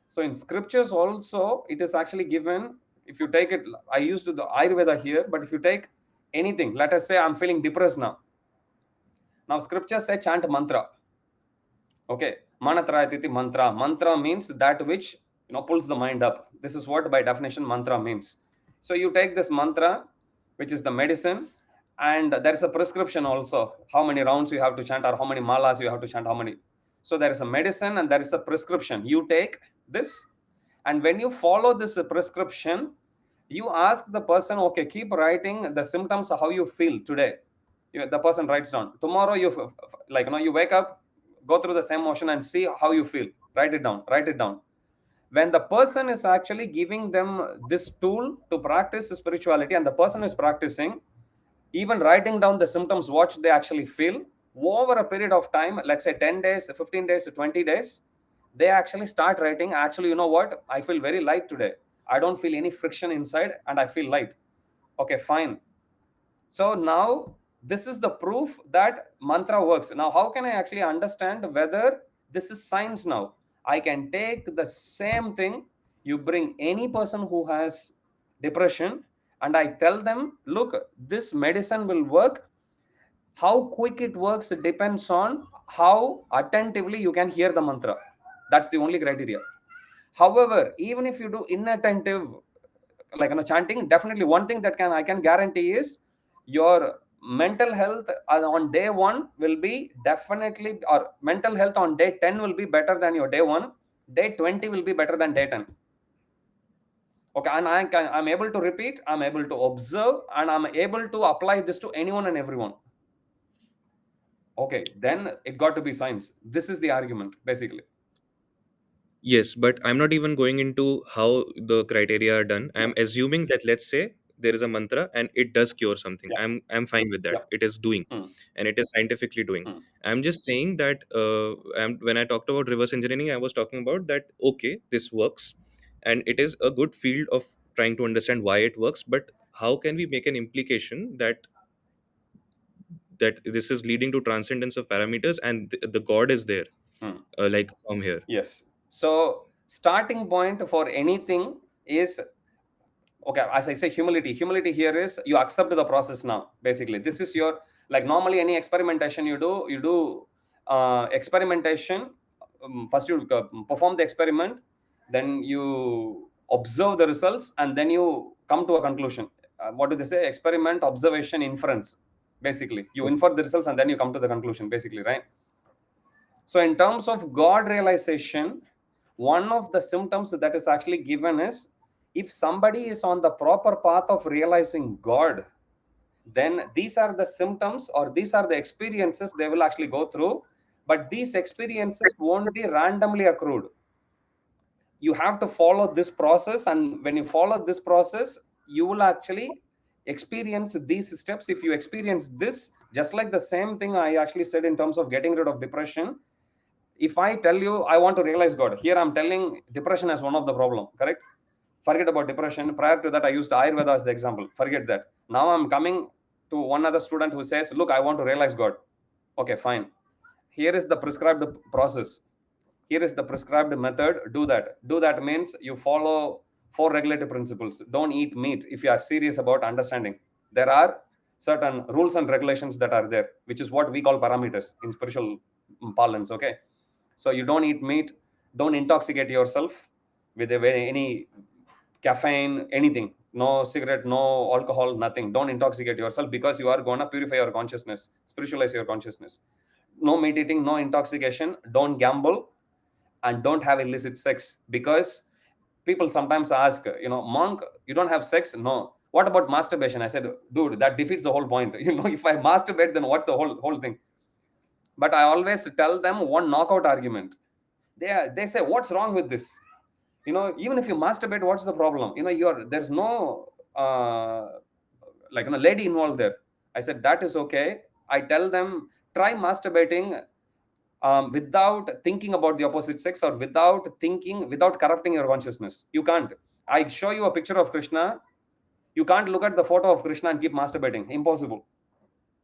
So in scriptures also, it is actually given. If you take it, I used the Ayurveda here, but if you take anything, let us say I'm feeling depressed now. Now scriptures say chant mantra. Okay, manatrayatiti mantra. Mantra means that which pulls the mind up. This is what by definition mantra means. So you take this mantra, which is the medicine, and there is a prescription also. How many rounds you have to chant, or how many malas you have to chant, how many. So there is a medicine and there is a prescription. You take this, and when you follow this prescription, you ask the person, okay, keep writing the symptoms how you feel today. The person writes down. Tomorrow you wake up, go through the same motion and see how you feel. Write it down. Write it down. When the person is actually giving them this tool to practice spirituality, and the person is practicing, even writing down the symptoms, what they actually feel over a period of time, let's say 10 days, 15 days, 20 days, they actually start writing, actually, you know what, I feel very light today. I don't feel any friction inside and I feel light. Okay, fine. So now this is the proof that mantra works. Now, how can I actually understand whether this is science now? I can take the same thing, you bring any person who has depression, and I tell them, look, this medicine will work. How quick it works depends on how attentively you can hear the mantra. That's the only criteria. However, even if you do inattentive, chanting, definitely one thing that I can guarantee is your mental health on day one will be definitely, or mental health on day 10 will be better than your day one. Day 20 will be better than day 10. Okay, and I'm able to repeat, I'm able to observe, and I'm able to apply this to anyone and everyone. Okay, then it got to be science. This is the argument, basically. yes, but I'm not even going into how the criteria are done. Yeah, I'm assuming that, let's say there is a mantra and it does cure something. yeah, I'm fine with that. yeah. It is doing, Mm, and it is scientifically doing. mm. I'm just saying that when I talked about reverse engineering, I was talking about that. Okay, this works, and it is a good field of trying to understand why it works. But how can we make an implication that this is leading to transcendence of parameters and the god is there, Hmm. like from here? Yes. So starting point for anything is, okay, as I say, humility here is you accept the process now. Basically, this is your, like normally any experimentation you do experimentation. First you perform the experiment, then you observe the results, and then you come to a conclusion. What do they say? Experiment, observation, inference. Basically, you Okay. infer the results and then you come to the conclusion, basically, right? So, in terms of God realization, one of the symptoms that is actually given is, if somebody is on the proper path of realizing God, then these are the symptoms or these are the experiences they will actually go through. But these experiences won't be randomly accrued. You have to follow this process, and when you follow this process, you will actually experience these steps. If you experience this, just like the same thing I actually said in terms of getting rid of depression, if I tell you I want to realize God, here I'm telling depression as one of the problem, correct? Forget about depression. Prior to that, I used Ayurveda as the example. Forget that. Now I'm coming to one other student who says, look, I want to realize God. Okay, fine. Here is the prescribed process. Here is the prescribed method. Do that means you follow four regulative principles. Don't eat meat if you are serious about understanding. There are certain rules and regulations that are there, which is what we call parameters in spiritual parlance. Okay, so you don't eat meat, don't intoxicate yourself with any caffeine, anything, no cigarette, no alcohol, nothing. Don't intoxicate yourself, because you are gonna purify your consciousness, spiritualize your consciousness. No meat eating, no intoxication, don't gamble, and don't have illicit sex. Because people sometimes ask, monk, you don't have sex? No. What about masturbation? I said, dude, that defeats the whole point. If I masturbate, then what's the whole thing? But I always tell them one knockout argument. They say, what's wrong with this? Even if you masturbate, what's the problem? There's no lady involved there. I said, that is okay. I tell them, try masturbating without thinking about the opposite sex, or without corrupting your consciousness. You can't. I show you a picture of Krishna, you can't look at the photo of Krishna and keep masturbating. Impossible.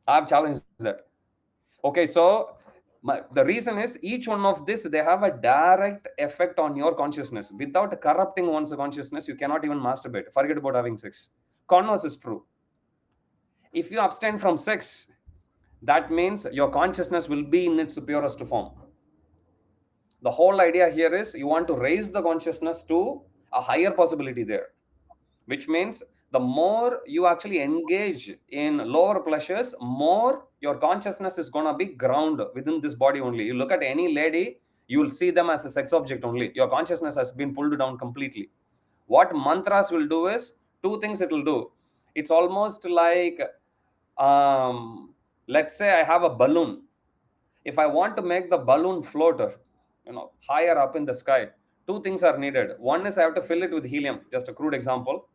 I've challenged that. Okay, so the reason is, each one of this, they have a direct effect on your consciousness. Without corrupting one's consciousness, you cannot even masturbate. Forget about having sex. Converse is true. If you abstain from sex, that means your consciousness will be in its purest form. The whole idea here is, you want to raise the consciousness to a higher possibility there, which means the more you actually engage in lower pleasures, more your consciousness is going to be ground within this body only. You look at any lady, you will see them as a sex object only. Your consciousness has been pulled down completely. What mantras will do is, two things it will do. It's almost like, let's say I have a balloon. If I want to make the balloon floater, higher up in the sky, two things are needed. One is I have to fill it with helium, just a crude example.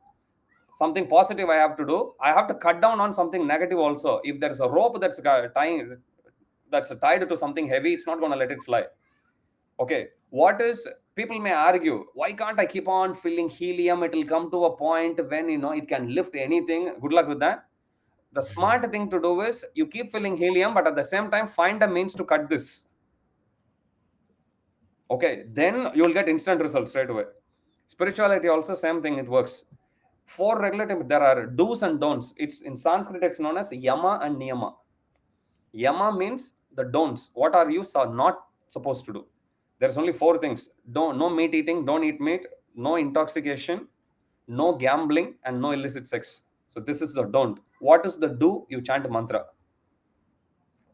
Something positive I have to do, I have to cut down on something negative also. If there's a rope that's tied to something heavy, it's not going to let it fly. Okay, what is, people may argue, why can't I keep on filling helium? It will come to a point when it can lift anything. Good luck with that. The smart thing to do is, you keep filling helium, but at the same time find a means to cut this. Okay, then you will get instant results straight away. Spirituality also same thing, it works. Four regulative, there are do's and don'ts. It's in Sanskrit, it's known as yama and niyama. Yama means the don'ts. What are you not supposed to do? There's only four things. Don't, no meat eating, don't eat meat, no intoxication, no gambling, and no illicit sex. So this is the don't. What is the do? You chant mantra.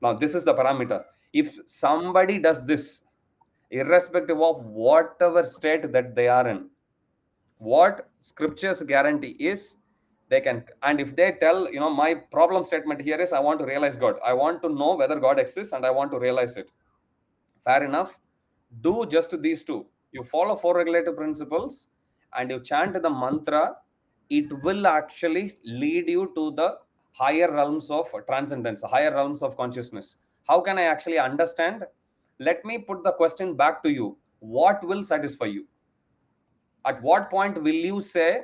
Now this is the parameter. If somebody does this, irrespective of whatever state that they are in, what scriptures guarantee is, they can. And if they tell, my problem statement here is, I want to realize God, I want to know whether God exists, and I want to realize it. Fair enough. Do just these two. You follow four regulative principles and you chant the mantra. It will actually lead you to the higher realms of transcendence, higher realms of consciousness. How can I actually understand? Let me put the question back to you. What will satisfy you? At what point will you say,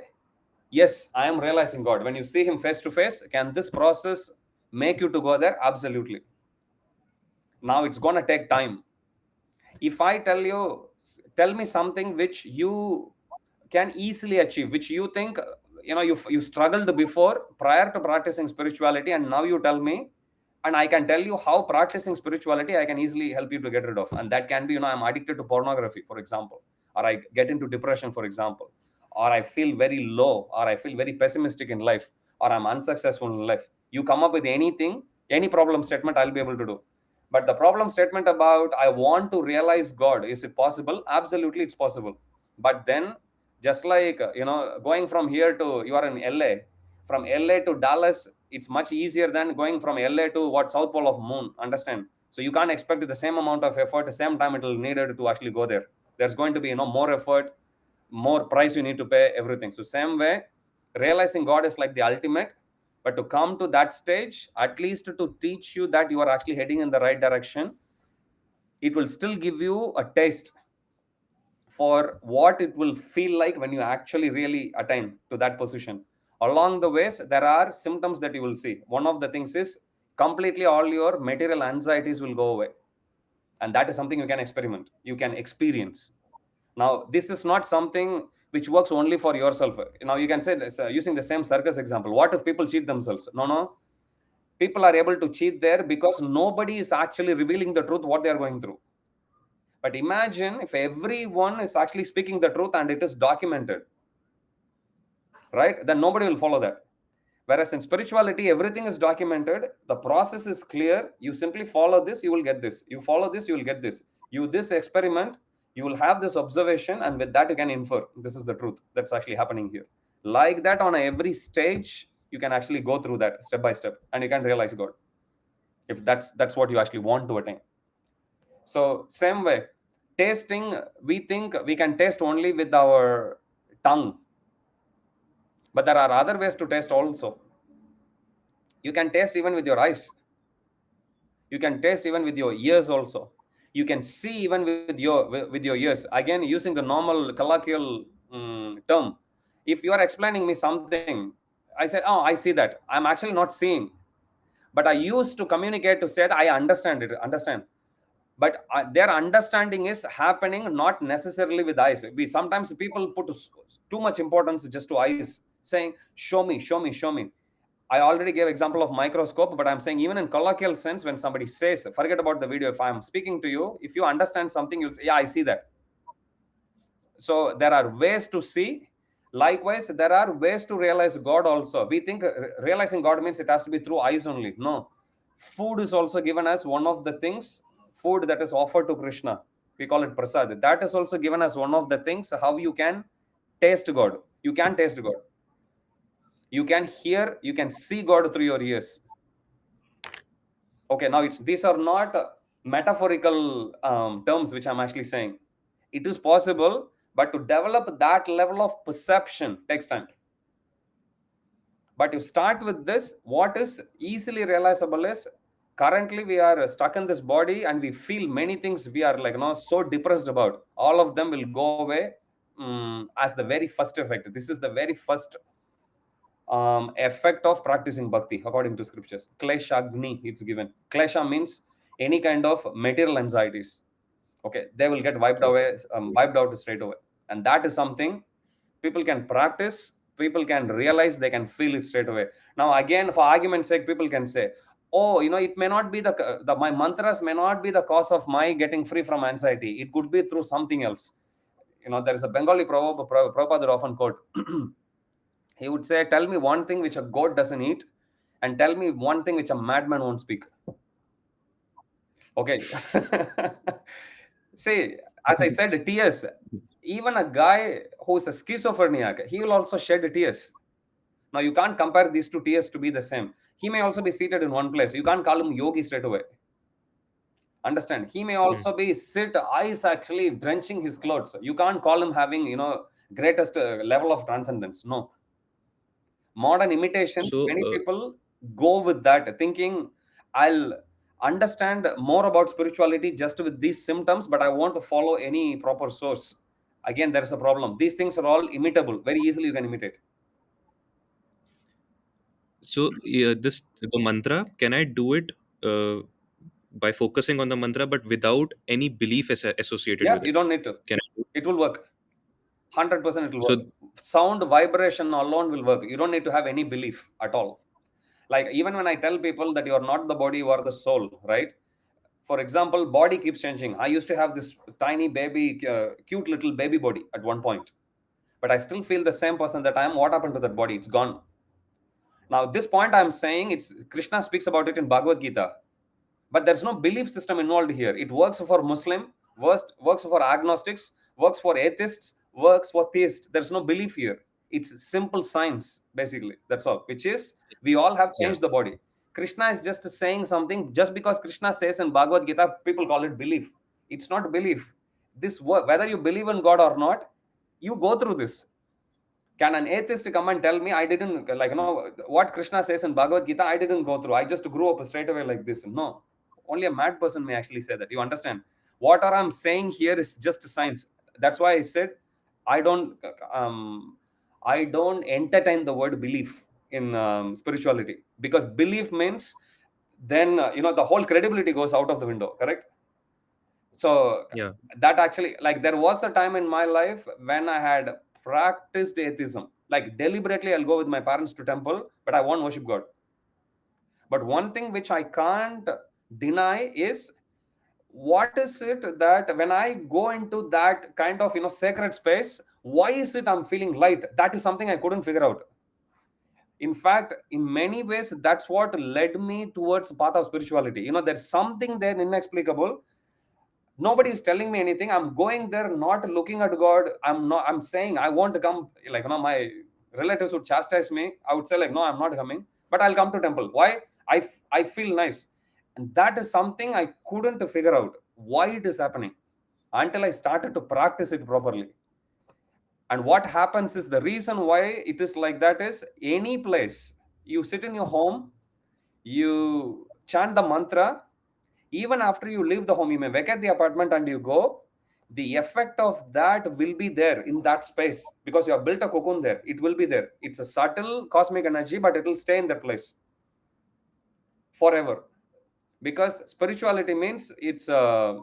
Yes, I am realizing God. When you see him face to face, can this process make you to go there? Absolutely. Now it's going to take time. If I tell you, tell me something which you can easily achieve, which you think, you struggled before prior to practicing spirituality, and now you tell me, and I can tell you how practicing spirituality I can easily help you to get rid of. And that can be, I'm addicted to pornography, for example, or I get into depression, for example, or I feel very low, or I feel very pessimistic in life, or I'm unsuccessful in life. You come up with anything, any problem statement, I'll be able to do. But the problem statement about I want to realize God, is it possible? Absolutely, it's possible. But then, just like going from here to, you are in LA, from LA to Dallas, it's much easier than going from LA to what, South Pole of Moon. Understand? So you can't expect the same amount of effort, the same time it will needed to actually go there. There's going to be more effort, more price you need to pay, everything. So same way, realizing God is like the ultimate. But to come to that stage, at least to teach you that you are actually heading in the right direction, it will still give you a taste for what it will feel like when you actually really attain to that position. Along the ways, there are symptoms that you will see. One of the things is completely all your material anxieties will go away. And that is something you can experiment, you can experience. Now, this is not something which works only for yourself. Now, you can say this, using the same circus example. What if people cheat themselves? No, no. People are able to cheat there because nobody is actually revealing the truth, what they are going through. But imagine if everyone is actually speaking the truth and it is documented, right? Then nobody will follow that. Whereas in spirituality, everything is documented. The process is clear. You simply follow this, you will get this. You follow this, you will get this. You this experiment, you will have this observation, and with that you can infer this is the truth that's actually happening here. Like that, on every stage, you can actually go through that step by step, and you can realize God, if that's what you actually want to attain. So same way, tasting, we think we can taste only with our tongue, but there are other ways to taste also. You can taste even with your eyes. You can taste even with your ears also. You can see even with your ears. Again, using the normal colloquial term. If you are explaining me something, I said, oh, I see that. I'm actually not seeing, but I used to communicate to say that I understand. But their understanding is happening not necessarily with eyes. We sometimes people put too much importance just to eyes, saying, show me, show me, show me. I already gave example of microscope, but I'm saying even in colloquial sense, when somebody says, forget about the video. If I'm speaking to you, if you understand something, you'll say, yeah, I see that. So there are ways to see. Likewise, there are ways to realize God also. We think realizing God means it has to be through eyes only. No. Food is also given as one of the things, food that is offered to Krishna. We call it prasad. That is also given as one of the things how you can taste God. You can taste God. You can hear, you can see God through your ears. Okay, now these are not metaphorical terms which I'm actually saying. It is possible, but to develop that level of perception takes time. But you start with this. What is easily realizable is, currently we are stuck in this body and we feel many things we are like so depressed about. All of them will go away as the very first effect. This is the very first effect of practicing bhakti according to scriptures. Kleshagni, it's given. Klesha means any kind of material anxieties. Okay, they will get wiped Okay. away, wiped out straight away. And that is something people can practice, people can realize, they can feel it straight away. Now, again, for argument's sake, people can say, oh, it may not be the my mantras may not be the cause of my getting free from anxiety. It could be through something else. There is a Bengali proverb, Prabhupada often quote. He would say, tell me one thing which a goat doesn't eat, and tell me one thing which a madman won't speak. Okay. See, as I said, tears. Even a guy who's a schizophrenic, he will also shed tears. Now, you can't compare these two tears to be the same. He may also be seated in one place. You can't call him yogi straight away. Understand? He may Hmm. also be eyes actually drenching his clothes. You can't call him having, greatest level of transcendence. No. Modern imitations, So, many people go with that, thinking, I'll understand more about spirituality just with these symptoms, but I want to follow any proper source. Again, there is a problem. These things are all imitable. Very easily you can imitate. So this the mantra, can I do it uh, by focusing on the mantra, but without any belief associated Yeah, with you it? don't need to. Can I? It will work. 100% it will work. So Sound vibration alone will work. You don't need to have any belief at all. Like even when I tell people that you are not the body, you are the soul, right? For example, body keeps changing. I used to have this tiny baby, cute little baby body at one point, but I still feel the same person that I am. What happened to that body? It's gone. Now, this point I'm saying, it's Krishna speaks about it in Bhagavad Gita, but there's no belief system involved here. It works for Muslim, works for agnostics, works for atheists, works for theists. There's no belief here. It's simple science, basically. That's all. Which is we all have yeah, changed the body. Krishna is just saying something. Just because Krishna says in Bhagavad Gita, people call it belief. It's not belief. This work, whether you believe in God or not, you go through this. Can an atheist come and tell me I didn't, like, what Krishna says in Bhagavad Gita, I didn't go through. I just grew up straight away like this. No. Only a mad person may actually say that. You understand? What I'm saying here is just science. That's why I said I don't um, I don't entertain the word belief in spirituality, because belief means then the whole credibility goes out of the window, correct? So yeah. that actually, like, there was a time in my life when I had practiced atheism, like deliberately I'll go with my parents to temple, but I won't worship God. But one thing which I can't deny is, what is it that when I go into that kind of sacred space, why is it I'm feeling light? That is something I couldn't figure out. In fact, in many ways, that's what led me towards path of spirituality. There's something there inexplicable. Nobody is telling me anything. I'm going there not looking at God. I'm saying I want to come. Like, my relatives would chastise me. I would say, like, no, I'm not coming, but I'll come to temple. Why? I feel nice. And that is something I couldn't figure out why it is happening until I started to practice it properly. And what happens is, the reason why it is like that is, any place you sit in your home, you chant the mantra, even after you leave the home, you may vacate the apartment and you go, the effect of that will be there in that space, because you have built a cocoon there. It will be there. It's a subtle cosmic energy, but it will stay in that place forever. Because spirituality means it has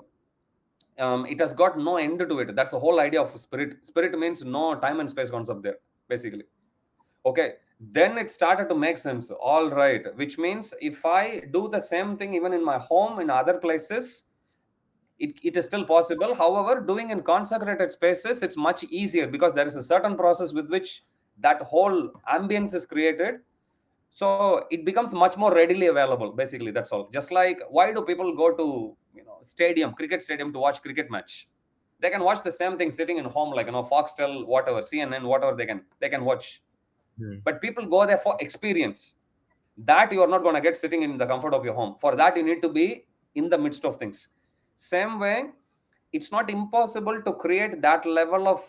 got no end to it. That's the whole idea of spirit. Spirit means no time and space concept there, basically. Okay, then it started to make sense. All right, which means if I do the same thing even in my home, in other places, it is still possible. However, doing in consecrated spaces, it's much easier, because there is a certain process with which that whole ambience is created. So it becomes much more readily available, basically. That's all. Just like, why do people go to stadium, cricket stadium, to watch cricket match? They can watch the same thing sitting in home, like Foxtel, whatever, CNN, whatever, they can watch. Hmm. But people go there for experience. That you are not going to get sitting in the comfort of your home. For that, you need to be in the midst of things. Same way, it's not impossible to create that level of,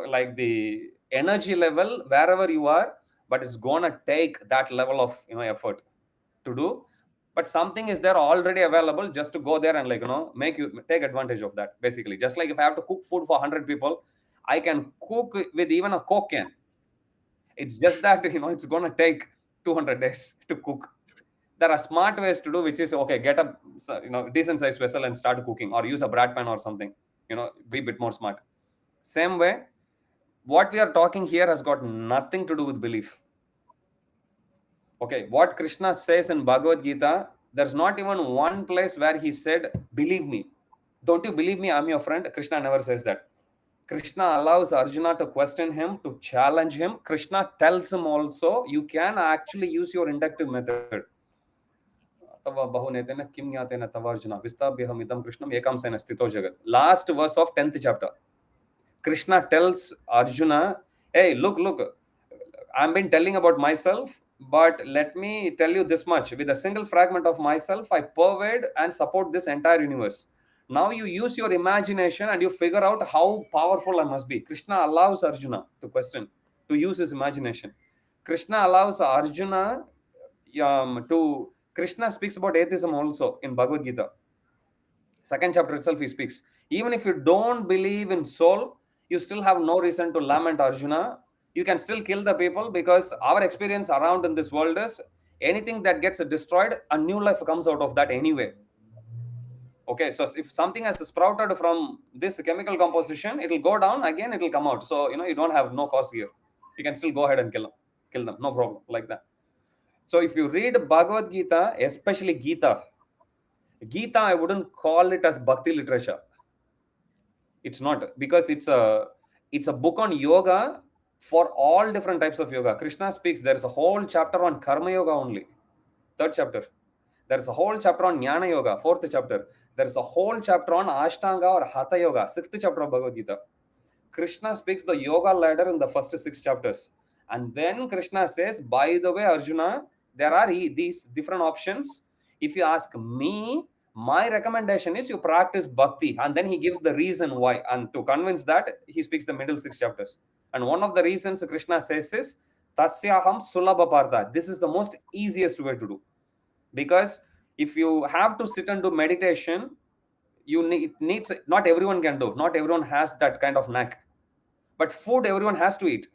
like, the energy level wherever you are, but it's going to take that level of effort to do. But something is there already available, just to go there and, like, make you take advantage of that, basically. Just like if I have to cook food for 100 people, I can cook with even a coke can. It's just that it's going to take 200 days to cook. There are smart ways to do, which is, okay, get a decent sized vessel and start cooking, or use a bread pan or something. Be a bit more smart. Same way, what we are talking here has got nothing to do with belief. Okay, what Krishna says in Bhagavad Gita, there's not even one place where he said, believe me. Don't you believe me? I'm your friend. Krishna never says that. Krishna allows Arjuna to question him, to challenge him. Krishna tells him also, you can actually use your inductive method. तव बहुनेतेन किं ज्ञातेन तवार्जुन विस्ताभ्यहमिदं कृष्णं एकांशेन स्थितो जगत्. Last verse of 10th chapter. Krishna tells Arjuna, hey, look, I've been telling about myself, but let me tell you this much. With a single fragment of myself, I pervade and support this entire universe. Now you use your imagination and you figure out how powerful I must be. Krishna allows Arjuna to question, to use his imagination. Krishna allows Arjuna to. Krishna speaks about atheism also in Bhagavad Gita. Second chapter itself, he speaks. Even if you don't believe in soul, you still have no reason to lament, Arjuna. you can still kill the people, because our experience around in this world is anything that gets destroyed, a new life comes out of that anyway. Okay, so if something has sprouted from this chemical composition, it will go down again, it will come out. So you don't have no cause here. You can still go ahead and kill them, no problem, like that. So if you read Bhagavad Gita, especially Gita, I wouldn't call it as bhakti literature. It's not, because it's a book on yoga, for all different types of yoga. Krishna speaks. There is a whole chapter on karma yoga only. Third chapter. There is a whole chapter on jnana yoga. Fourth chapter. There is a whole chapter on ashtanga or hatha yoga. Sixth chapter of Bhagavad Gita. Krishna speaks the yoga ladder in the first six chapters. And then Krishna says, by the way, Arjuna, there are these different options. If you ask me, my recommendation is you practice bhakti. And then he gives the reason why. And to convince that, he speaks the middle six chapters. And one of the reasons Krishna says is, Tasyaham sulabha partha. This is the most easiest way to do. Because if you have to sit and do meditation, it needs, not everyone can do. Not everyone has that kind of knack. But food, everyone has to eat.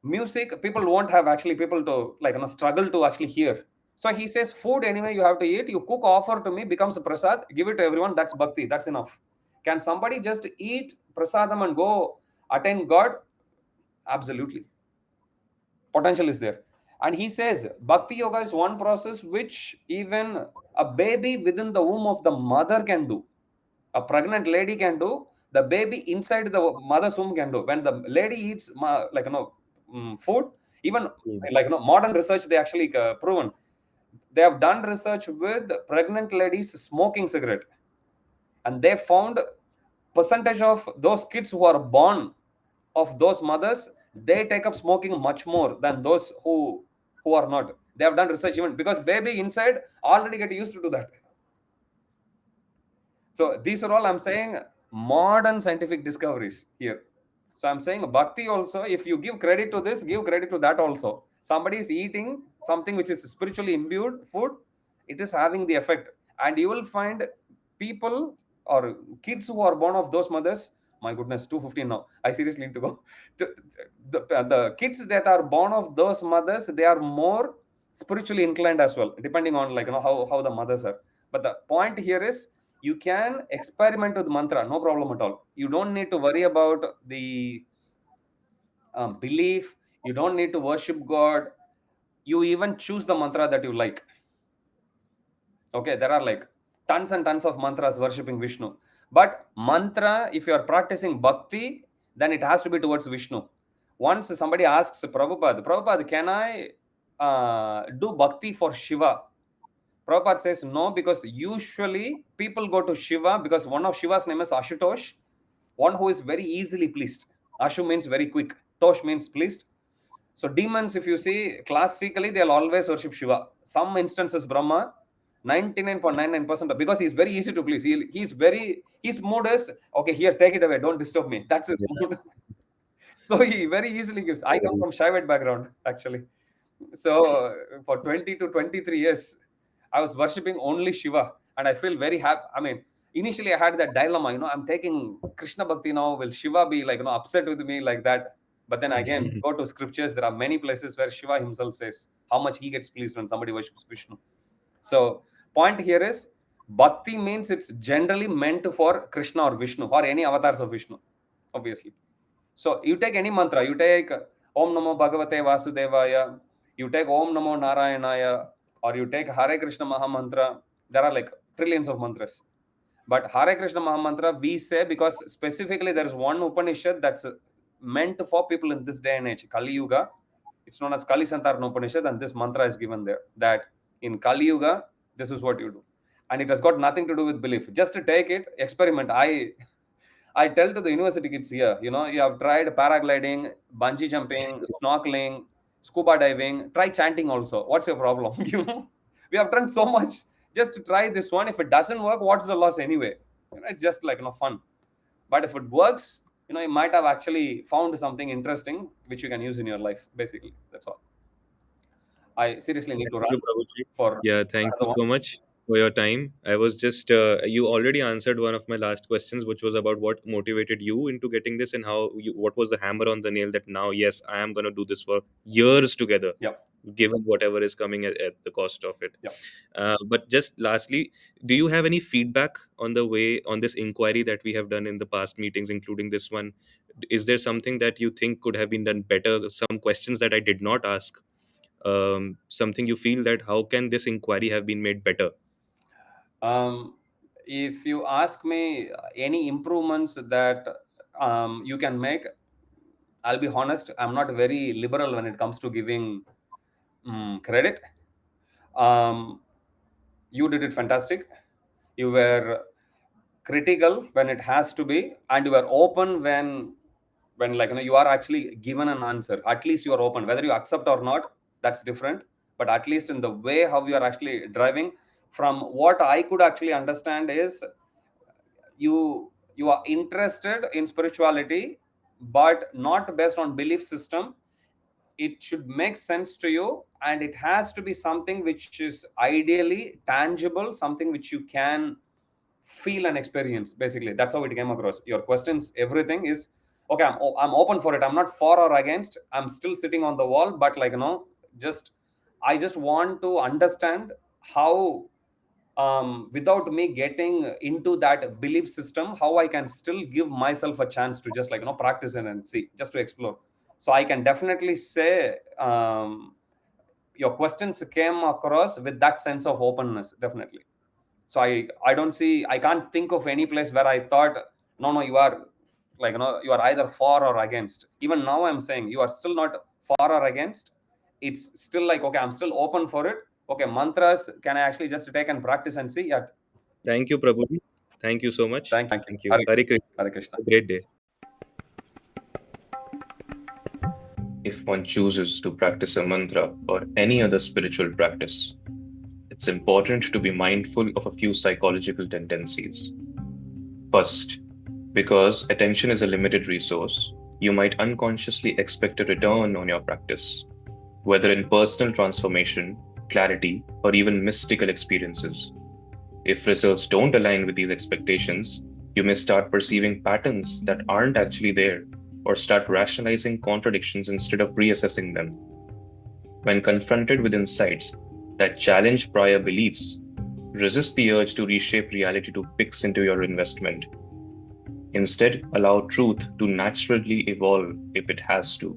Music, people won't have actually people to struggle to actually hear. So he says, food anyway you have to eat. You cook, offer to me, becomes a prasad, give it to everyone. That's bhakti. That's enough. Can somebody just eat prasadam and go attain God? Absolutely. Potential is there. And he says, bhakti yoga is one process which even a baby within the womb of the mother can do. A pregnant lady can do. The baby inside the mother's womb can do. When the lady eats food, even Food. modern research, they actually proven, they have done research with pregnant ladies smoking cigarette, and they found percentage of those kids who are born of those mothers, they take up smoking much more than those who are not. They have done research, even because baby inside already get used to do that. So these are all, I'm saying, modern scientific discoveries here. So I'm saying bhakti also, if you give credit to this, give credit to that also. Somebody is eating something which is spiritually imbued food, it is having the effect. And you will find people or kids who are born of those mothers, my goodness, 2:15 now. I seriously need to go. The kids that are born of those mothers, they are more spiritually inclined as well, depending on how the mothers are. But the point here is, you can experiment with mantra, no problem at all. You don't need to worry about the belief. You don't need to worship God. You even choose the mantra that you like. Okay, there are tons and tons of mantras worshipping Vishnu. But mantra, if you are practicing bhakti, then it has to be towards Vishnu. Once somebody asks Prabhupada, can I do bhakti for Shiva? Prabhupada says no, because usually people go to Shiva because one of Shiva's name is Ashutosh, one who is very easily pleased. Ashu means very quick, Tosh means pleased. So demons, if you see, classically, they'll always worship Shiva. Some instances, Brahma, 99.99%, because he's very easy to please. His mood is, okay, here, take it away, don't disturb me. That's his Yeah. mood. So he very easily gives. I No come from worries. Shaivite background, actually. So for 20 to 23 years, I was worshipping only Shiva, and I feel very happy. I mean, initially I had that dilemma, I'm taking Krishna Bhakti now. Will Shiva be upset with me like that? But then again, go to scriptures. There are many places where Shiva himself says how much he gets pleased when somebody worships Vishnu. So point here is, bhakti means it's generally meant for Krishna or Vishnu or any avatars of Vishnu, obviously. So you take any mantra, you take Om Namo Bhagavate Vasudevaya, you take Om Namo Narayanaya, or you take Hare Krishna Maha Mantra. There are trillions of mantras. But Hare Krishna Maha Mantra, we say because specifically there is one Upanishad that's meant for people in this day and age, Kali Yuga. It's known as Kali Santarana Upanishad, and this mantra is given there, that in Kali Yuga, this is what you do. And it has got nothing to do with belief. Just to take it, experiment. I tell to the university kids here, you have tried paragliding, bungee jumping, snorkeling, scuba diving, try chanting also. What's your problem? We have done so much just to try this one. If it doesn't work, what's the loss anyway? It's just fun. But if it works, you might have actually found something interesting which you can use in your life. Basically, that's all. I seriously need to Thank you, run Prabhuji. for Yeah, thank you another one. so much. for your time. I was just, you already answered one of my last questions, which was about what motivated you into getting this, and what was the hammer on the nail that now, yes, I am going to do this for years together, Yep. given whatever is coming at the cost of it. Yep. But just lastly, do you have any feedback on the way on this inquiry that we have done in the past meetings, including this one? Is there something that you think could have been done better? Some questions that I did not ask? Something you feel that how can this inquiry have been made better? Um, if you ask me any improvements that you can make, I'll be honest, I'm not very liberal when it comes to giving credit. Um, you did it fantastic. You were critical when it has to be, and you were open when like you are actually given an answer. At least you are open. Whether you accept or not, that's different. But at least in the way how you are actually driving, from what I could actually understand is you are interested in spirituality, but not based on belief system. It should make sense to you, and it has to be something which is ideally tangible, something which you can feel and experience. Basically, that's how it came across. Your questions, everything is okay. I'm open for it. I'm not for or against. I'm still sitting on the wall, but just I just want to understand how, without me getting into that belief system, how I can still give myself a chance to just practice and see, just to explore. So I can definitely say, your questions came across with that sense of openness, definitely. So I don't see, I can't think of any place where I thought, no, you are you are either for or against. Even now I'm saying you are still not for or against. It's still like, okay, I'm still open for it. Okay, mantras, can I actually just take and practice and see? Yeah. Thank you, Prabhuji. Thank you so much. Thank you. Thank you. Hare Hare Krishna. Krishna. Hare Krishna. Have a great day. If one chooses to practice a mantra or any other spiritual practice, it's important to be mindful of a few psychological tendencies. First, because attention is a limited resource, you might unconsciously expect a return on your practice, whether in personal transformation, clarity, or even mystical experiences. If results don't align with these expectations, you may start perceiving patterns that aren't actually there, or start rationalizing contradictions instead of reassessing them. When confronted with insights that challenge prior beliefs, resist the urge to reshape reality to fix into your investment. Instead, allow truth to naturally evolve if it has to.